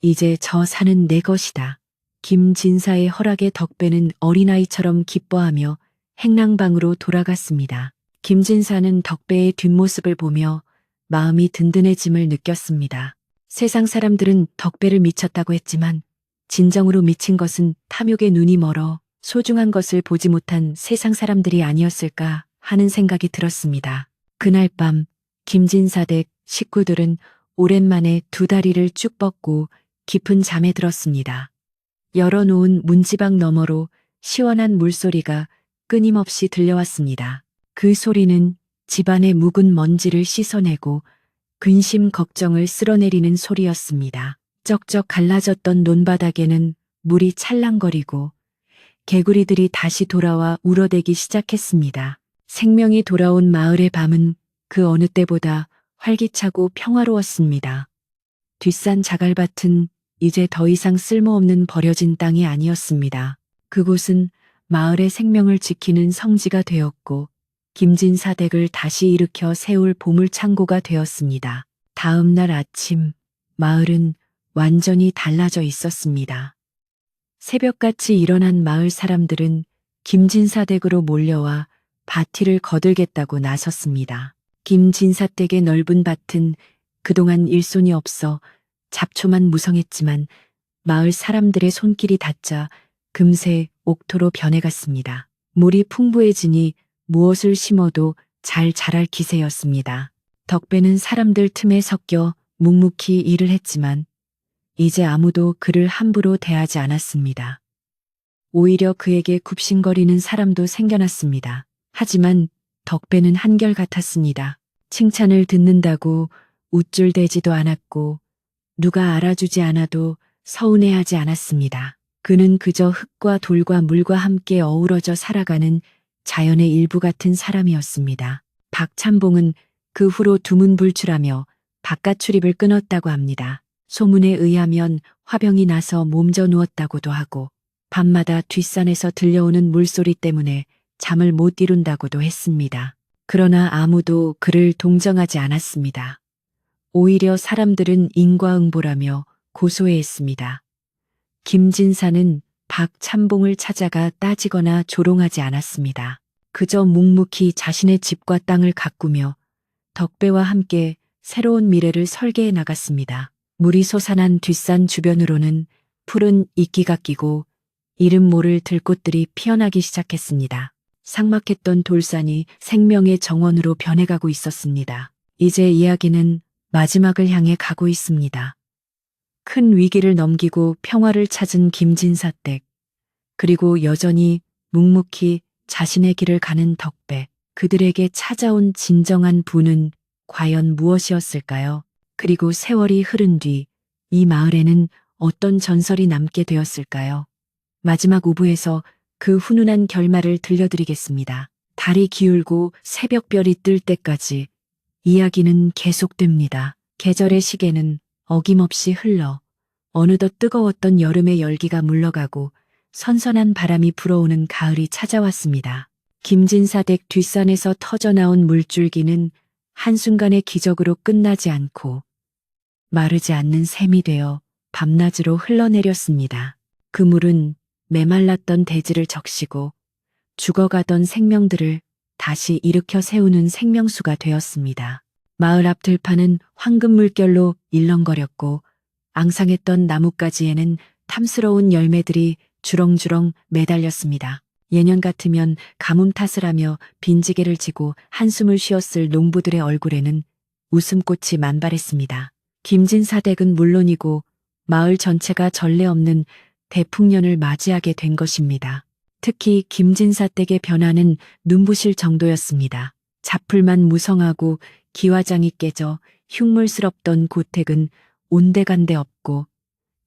이제 저 산은 내 것이다. 김진사의 허락에 덕배는 어린아이처럼 기뻐하며 행랑방으로 돌아갔습니다. 김진사는 덕배의 뒷모습을 보며 마음이 든든해짐을 느꼈습니다. 세상 사람들은 덕배를 미쳤다고 했지만 진정으로 미친 것은 탐욕의 눈이 멀어 소중한 것을 보지 못한 세상 사람들이 아니었을까 하는 생각이 들었습니다. 그날 밤 김진사 댁 식구들은 오랜만에 두 다리를 쭉 뻗고 깊은 잠에 들었습니다. 열어놓은 문지방 너머로 시원한 물소리가 끊임없이 들려왔습니다. 그 소리는 집안의 묵은 먼지를 씻어내고 근심 걱정을 쓸어내리는 소리였습니다. 쩍쩍 갈라졌던 논바닥에는 물이 찰랑거리고 개구리들이 다시 돌아와 울어대기 시작했습니다. 생명이 돌아온 마을의 밤은 그 어느 때보다 활기차고 평화로웠습니다. 뒷산 자갈밭은 이제 더 이상 쓸모없는 버려진 땅이 아니었습니다. 그곳은 마을의 생명을 지키는 성지가 되었고 김진사 댁을 다시 일으켜 세울 보물창고가 되었습니다. 다음 날 아침 마을은 완전히 달라져 있었습니다. 새벽같이 일어난 마을 사람들은 김진사 댁으로 몰려와 바티를 거들겠다고 나섰습니다. 김진사 댁의 넓은 밭은 그동안 일손이 없어 잡초만 무성했지만 마을 사람들의 손길이 닿자 금세 옥토로 변해갔습니다. 물이 풍부해지니 무엇을 심어도 잘 자랄 기세였습니다. 덕배는 사람들 틈에 섞여 묵묵히 일을 했지만 이제 아무도 그를 함부로 대하지 않았습니다. 오히려 그에게 굽신거리는 사람도 생겨났습니다. 하지만 덕배는 한결같았습니다. 칭찬을 듣는다고 우쭐대지도 않았고 누가 알아주지 않아도 서운해하지 않았습니다. 그는 그저 흙과 돌과 물과 함께 어우러져 살아가는 자연의 일부 같은 사람이었습니다. 박찬봉은 그 후로 두문불출하며 바깥 출입을 끊었다고 합니다. 소문에 의하면 화병이 나서 몸져 누웠다고도 하고 밤마다 뒷산에서 들려오는 물소리 때문에 잠을 못 이룬다고도 했습니다. 그러나 아무도 그를 동정하지 않았습니다. 오히려 사람들은 인과응보라며 고소해했습니다. 김진사는 박찬봉을 찾아가 따지거나 조롱하지 않았습니다. 그저 묵묵히 자신의 집과 땅을 가꾸며 덕배와 함께 새로운 미래를 설계해 나갔습니다. 물이 솟아난 뒷산 주변으로는 푸른 이끼가 끼고 이름 모를 들꽃들이 피어나기 시작했습니다. 삭막했던 돌산이 생명의 정원으로 변해가고 있었습니다. 이제 이야기는 마지막을 향해 가고 있습니다. 큰 위기를 넘기고 평화를 찾은 김진사 댁, 그리고 여전히 묵묵히 자신의 길을 가는 덕배, 그들에게 찾아온 진정한 부는 과연 무엇이었을까요? 그리고 세월이 흐른 뒤 이 마을에는 어떤 전설이 남게 되었을까요? 마지막 5부에서 그 훈훈한 결말을 들려드리겠습니다. 달이 기울고 새벽별이 뜰 때까지 이야기는 계속됩니다. 계절의 시계는 어김없이 흘러 어느덧 뜨거웠던 여름의 열기가 물러가고 선선한 바람이 불어오는 가을이 찾아왔습니다. 김진사 댁 뒷산에서 터져나온 물줄기는 한순간의 기적으로 끝나지 않고 마르지 않는 샘이 되어 밤낮으로 흘러내렸습니다. 그 물은 메말랐던 대지를 적시고 죽어가던 생명들을 다시 일으켜 세우는 생명수가 되었습니다. 마을 앞 들판은 황금 물결로 일렁거렸고 앙상했던 나뭇가지에는 탐스러운 열매들이 주렁주렁 매달렸습니다. 예년 같으면 가뭄 탓을 하며 빈지게를 지고 한숨을 쉬었을 농부들의 얼굴에는 웃음꽃이 만발했습니다. 김진사 댁은 물론이고 마을 전체가 전례 없는 대풍년을 맞이하게 된 것입니다. 특히 김진사 댁의 변화는 눈부실 정도였습니다. 잡풀만 무성하고 기와장이 깨져 흉물스럽던 고택은 온데간데 없고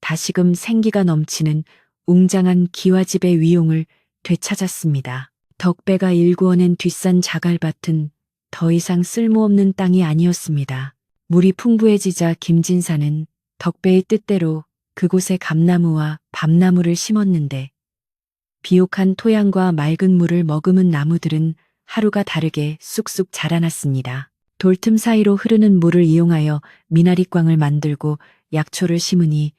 다시금 생기가 넘치는 웅장한 기와집의 위용을 되찾았습니다. 덕배가 일구어낸 뒷산 자갈밭은 더 이상 쓸모없는 땅이 아니었습니다. 물이 풍부해지자 김진사는 덕배의 뜻대로 그곳에 감나무와 밤나무를 심었는데 비옥한 토양과 맑은 물을 머금은 나무들은 하루가 다르게 쑥쑥 자라났습니다. 돌틈 사이로 흐르는 물을 이용하여 미나리꽝을 만들고 약초를 심으니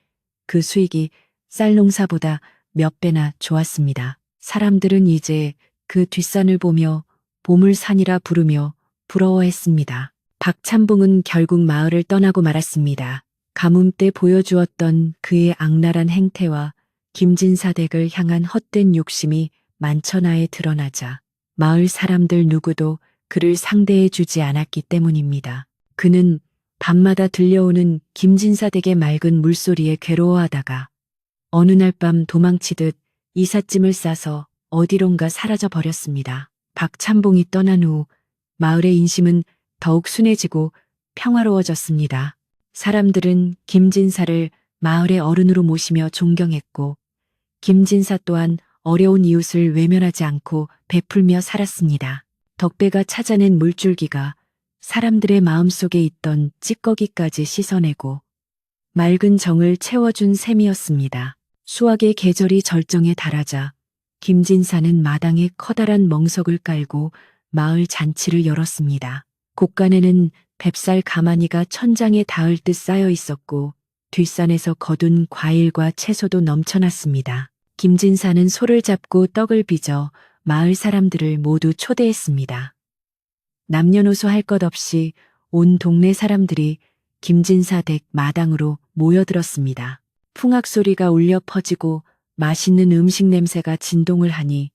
그 수익이 쌀 농사보다 몇 배나 좋았습니다. 사람들은 이제 그 뒷산을 보며 보물산이라 부르며 부러워했습니다. 박찬봉은 결국 마을을 떠나고 말았습니다. 가뭄 때 보여주었던 그의 악랄한 행태와 김진사 댁을 향한 헛된 욕심이 만천하에 드러나자 마을 사람들 누구도 그를 상대해 주지 않았기 때문입니다. 그는 밤마다 들려오는 김진사 댁의 맑은 물소리에 괴로워하다가 어느 날 밤 도망치듯 이삿짐을 싸서 어디론가 사라져 버렸습니다. 박찬봉이 떠난 후 마을의 인심은 더욱 순해지고 평화로워졌습니다. 사람들은 김진사를 마을의 어른으로 모시며 존경했고 김진사 또한 어려운 이웃을 외면하지 않고 베풀며 살았습니다. 덕배가 찾아낸 물줄기가 사람들의 마음속에 있던 찌꺼기까지 씻어내고 맑은 정을 채워준 셈이었습니다. 수확의 계절이 절정에 달하자 김진사는 마당에 커다란 멍석을 깔고 마을 잔치를 열었습니다. 곳간에는 뱁살 가마니가 천장에 닿을 듯 쌓여 있었고 뒷산에서 거둔 과일과 채소도 넘쳐났습니다. 김진사는 소를 잡고 떡을 빚어 마을 사람들을 모두 초대했습니다. 남녀노소 할 것 없이 온 동네 사람들이 김진사 댁 마당으로 모여들었습니다. 풍악 소리가 울려 퍼지고 맛있는 음식 냄새가 진동을 하니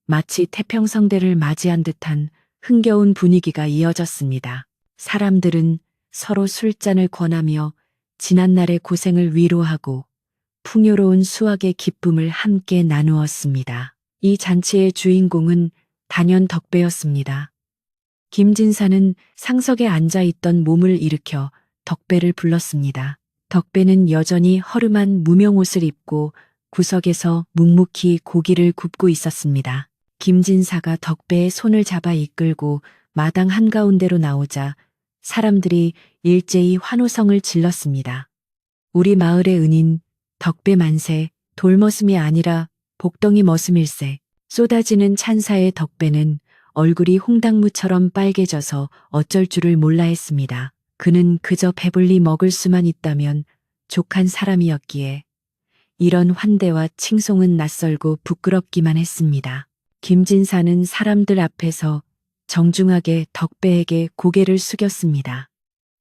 마치 태평성대를 맞이한 듯한 흥겨운 분위기가 이어졌습니다. 사람들은 서로 술잔을 권하며 지난날의 고생을 위로하고 풍요로운 수확의 기쁨을 함께 나누었습니다. 이 잔치의 주인공은 단연 덕배였습니다. 김진사는 상석에 앉아 있던 몸을 일으켜 덕배를 불렀습니다. 덕배는 여전히 허름한 무명옷을 입고 구석에서 묵묵히 고기를 굽고 있었습니다. 김진사가 덕배의 손을 잡아 이끌고 마당 한가운데로 나오자 사람들이 일제히 환호성을 질렀습니다. 우리 마을의 은인 덕배 만세, 돌머슴이 아니라 복덩이 머슴일세. 쏟아지는 찬사의 덕배는 얼굴이 홍당무처럼 빨개져서 어쩔 줄을 몰라 했습니다. 그는 그저 배불리 먹을 수만 있다면 족한 사람이었기에 이런 환대와 칭송은 낯설고 부끄럽기만 했습니다. 김진사는 사람들 앞에서 정중하게 덕배에게 고개를 숙였습니다.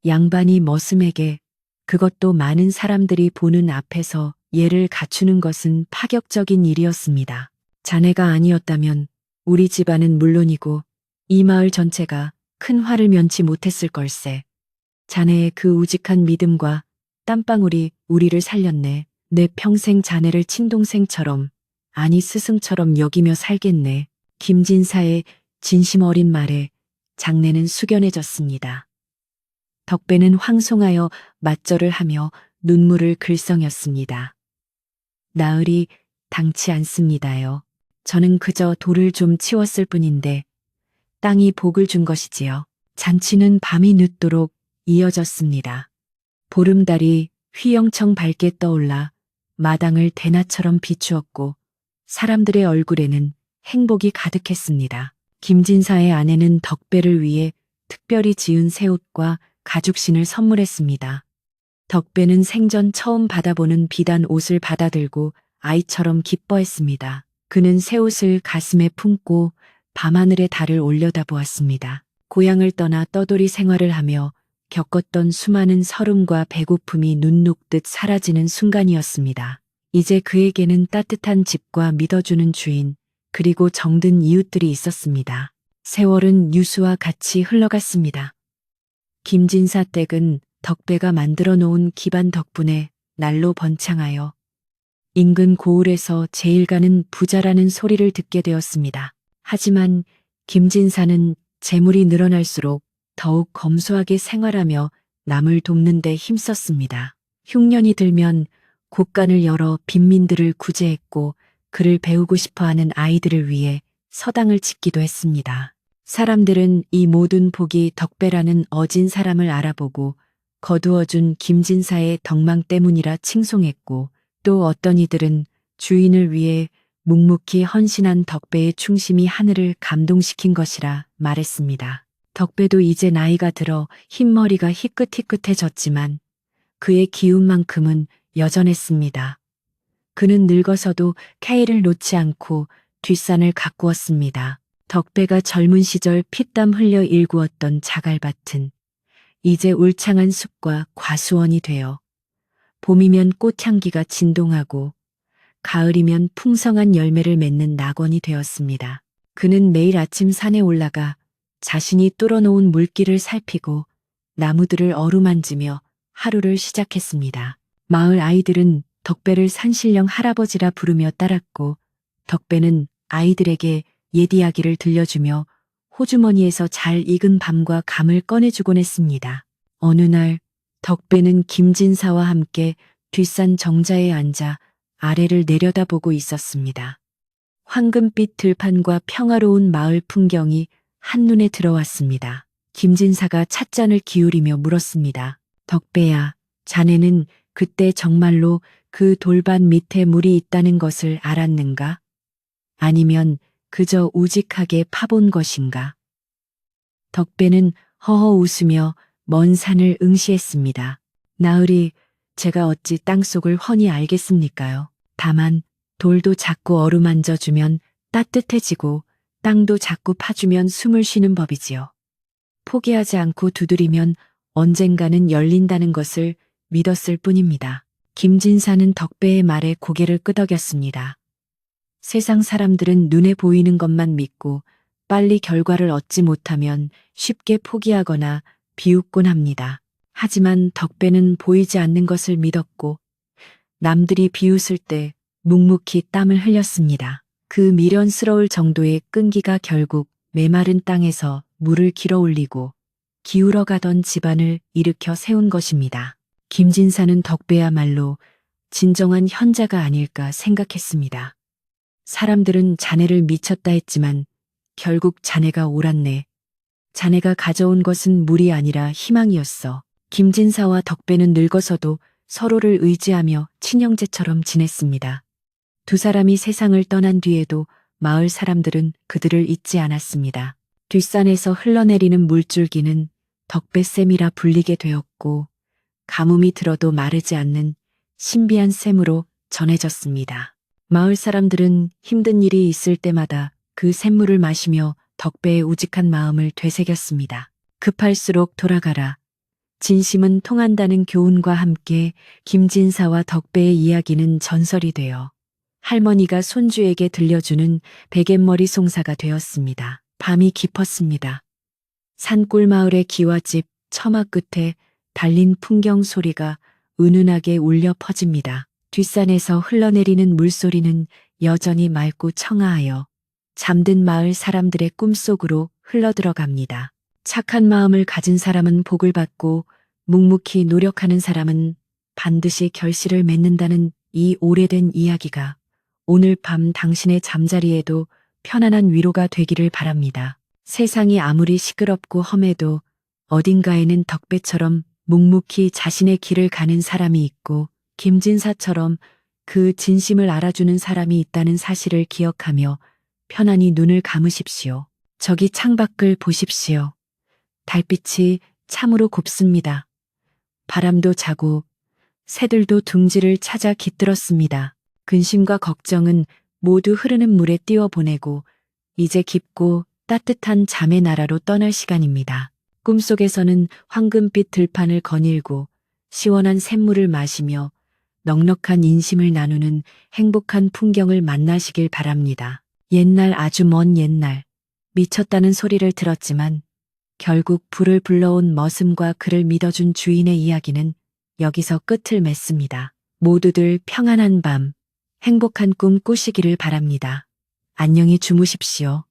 양반이 머슴에게, 그것도 많은 사람들이 보는 앞에서 예를 갖추는 것은 파격적인 일이었습니다. 자네가 아니었다면 우리 집안은 물론이고 이 마을 전체가 큰 화를 면치 못했을 걸세. 자네의 그 우직한 믿음과 땀방울이 우리를 살렸네. 내 평생 자네를 친동생처럼, 아니 스승처럼 여기며 살겠네. 김진사의 진심 어린 말에 장내는 숙연해졌습니다. 덕배는 황송하여 맞절을 하며 눈물을 글썽였습니다. 나으리 당치 않습니다요. 저는 그저 돌을 좀 치웠을 뿐인데 땅이 복을 준 것이지요. 잔치는 밤이 늦도록 이어졌습니다. 보름달이 휘영청 밝게 떠올라 마당을 대낮처럼 비추었고 사람들의 얼굴에는 행복이 가득했습니다. 김진사의 아내는 덕배를 위해 특별히 지은 새옷과 가죽신을 선물했습니다. 덕배는 생전 처음 받아보는 비단 옷을 받아들고 아이처럼 기뻐했습니다. 그는 새옷을 가슴에 품고 밤하늘의 달을 올려다보았습니다. 고향을 떠나 떠돌이 생활을 하며 겪었던 수많은 서름과 배고픔이 눈 녹듯 사라지는 순간이었습니다. 이제 그에게는 따뜻한 집과 믿어주는 주인, 그리고 정든 이웃들이 있었습니다. 세월은 유수와 같이 흘러갔습니다. 김진사 댁은 덕배가 만들어 놓은 기반 덕분에 날로 번창하여 인근 고을에서 제일 가는 부자라는 소리를 듣게 되었습니다. 하지만 김진사는 재물이 늘어날수록 더욱 검소하게 생활하며 남을 돕는 데 힘썼습니다. 흉년이 들면 곳간을 열어 빈민들을 구제했고 글을 배우고 싶어하는 아이들을 위해 서당을 짓기도 했습니다. 사람들은 이 모든 복이 덕배라는 어진 사람을 알아보고 거두어준 김진사의 덕망 때문이라 칭송했고 또 어떤 이들은 주인을 위해 묵묵히 헌신한 덕배의 충심이 하늘을 감동시킨 것이라 말했습니다. 덕배도 이제 나이가 들어 흰머리가 희끗희끗해졌지만 그의 기운만큼은 여전했습니다. 그는 늙어서도 K를 놓지 않고 뒷산을 가꾸었습니다. 덕배가 젊은 시절 피땀 흘려 일구었던 자갈밭은 이제 울창한 숲과 과수원이 되어 봄이면 꽃향기가 진동하고 가을이면 풍성한 열매를 맺는 낙원이 되었습니다. 그는 매일 아침 산에 올라가 자신이 뚫어놓은 물길을 살피고 나무들을 어루만지며 하루를 시작했습니다. 마을 아이들은 덕배를 산신령 할아버지라 부르며 따랐고 덕배는 아이들에게 옛 이야기를 들려주며 호주머니에서 잘 익은 밤과 감을 꺼내주곤 했습니다. 어느 날 덕배는 김진사와 함께 뒷산 정자에 앉아 아래를 내려다보고 있었습니다. 황금빛 들판과 평화로운 마을 풍경이 한눈에 들어왔습니다. 김진사가 찻잔을 기울이며 물었습니다. 덕배야, 자네는 그때 정말로 그 돌반 밑에 물이 있다는 것을 알았는가? 아니면 그저 우직하게 파본 것인가? 덕배는 허허 웃으며 먼 산을 응시했습니다. 나으리, 제가 어찌 땅속을 훤히 알겠습니까요? 다만 돌도 자꾸 어루만져주면 따뜻해지고 땅도 자꾸 파주면 숨을 쉬는 법이지요. 포기하지 않고 두드리면 언젠가는 열린다는 것을 믿었을 뿐입니다. 김진사는 덕배의 말에 고개를 끄덕였습니다. 세상 사람들은 눈에 보이는 것만 믿고 빨리 결과를 얻지 못하면 쉽게 포기하거나 비웃곤 합니다. 하지만 덕배는 보이지 않는 것을 믿었고 남들이 비웃을 때 묵묵히 땀을 흘렸습니다. 그 미련스러울 정도의 끈기가 결국 메마른 땅에서 물을 길어 올리고 기울어 가던 집안을 일으켜 세운 것입니다. 김진사는 덕배야말로 진정한 현자가 아닐까 생각했습니다. 사람들은 자네를 미쳤다 했지만 결국 자네가 옳았네. 자네가 가져온 것은 물이 아니라 희망이었어. 김진사와 덕배는 늙어서도 서로를 의지하며 친형제처럼 지냈습니다. 두 사람이 세상을 떠난 뒤에도 마을 사람들은 그들을 잊지 않았습니다. 뒷산에서 흘러내리는 물줄기는 덕배샘이라 불리게 되었고 가뭄이 들어도 마르지 않는 신비한 샘으로 전해졌습니다. 마을 사람들은 힘든 일이 있을 때마다 그 샘물을 마시며 덕배의 우직한 마음을 되새겼습니다. 급할수록 돌아가라. 진심은 통한다는 교훈과 함께 김진사와 덕배의 이야기는 전설이 되어 할머니가 손주에게 들려주는 베갯머리 송사가 되었습니다. 밤이 깊었습니다. 산골 마을의 기와집 처마 끝에 달린 풍경 소리가 은은하게 울려 퍼집니다. 뒷산에서 흘러내리는 물소리는 여전히 맑고 청아하여 잠든 마을 사람들의 꿈속으로 흘러들어갑니다. 착한 마음을 가진 사람은 복을 받고 묵묵히 노력하는 사람은 반드시 결실을 맺는다는 이 오래된 이야기가 오늘 밤 당신의 잠자리에도 편안한 위로가 되기를 바랍니다. 세상이 아무리 시끄럽고 험해도 어딘가에는 덕배처럼 묵묵히 자신의 길을 가는 사람이 있고 김진사처럼 그 진심을 알아주는 사람이 있다는 사실을 기억하며 편안히 눈을 감으십시오. 저기 창밖을 보십시오. 달빛이 참으로 곱습니다. 바람도 자고 새들도 둥지를 찾아 깃들었습니다. 근심과 걱정은 모두 흐르는 물에 띄워보내고 이제 깊고 따뜻한 잠의 나라로 떠날 시간입니다. 꿈속에서는 황금빛 들판을 거닐고 시원한 샘물을 마시며 넉넉한 인심을 나누는 행복한 풍경을 만나시길 바랍니다. 옛날 아주 먼 옛날 미쳤다는 소리를 들었지만 결국 불을 불러온 머슴과 그를 믿어준 주인의 이야기는 여기서 끝을 맺습니다. 모두들 평안한 밤, 행복한 꿈 꾸시기를 바랍니다. 안녕히 주무십시오.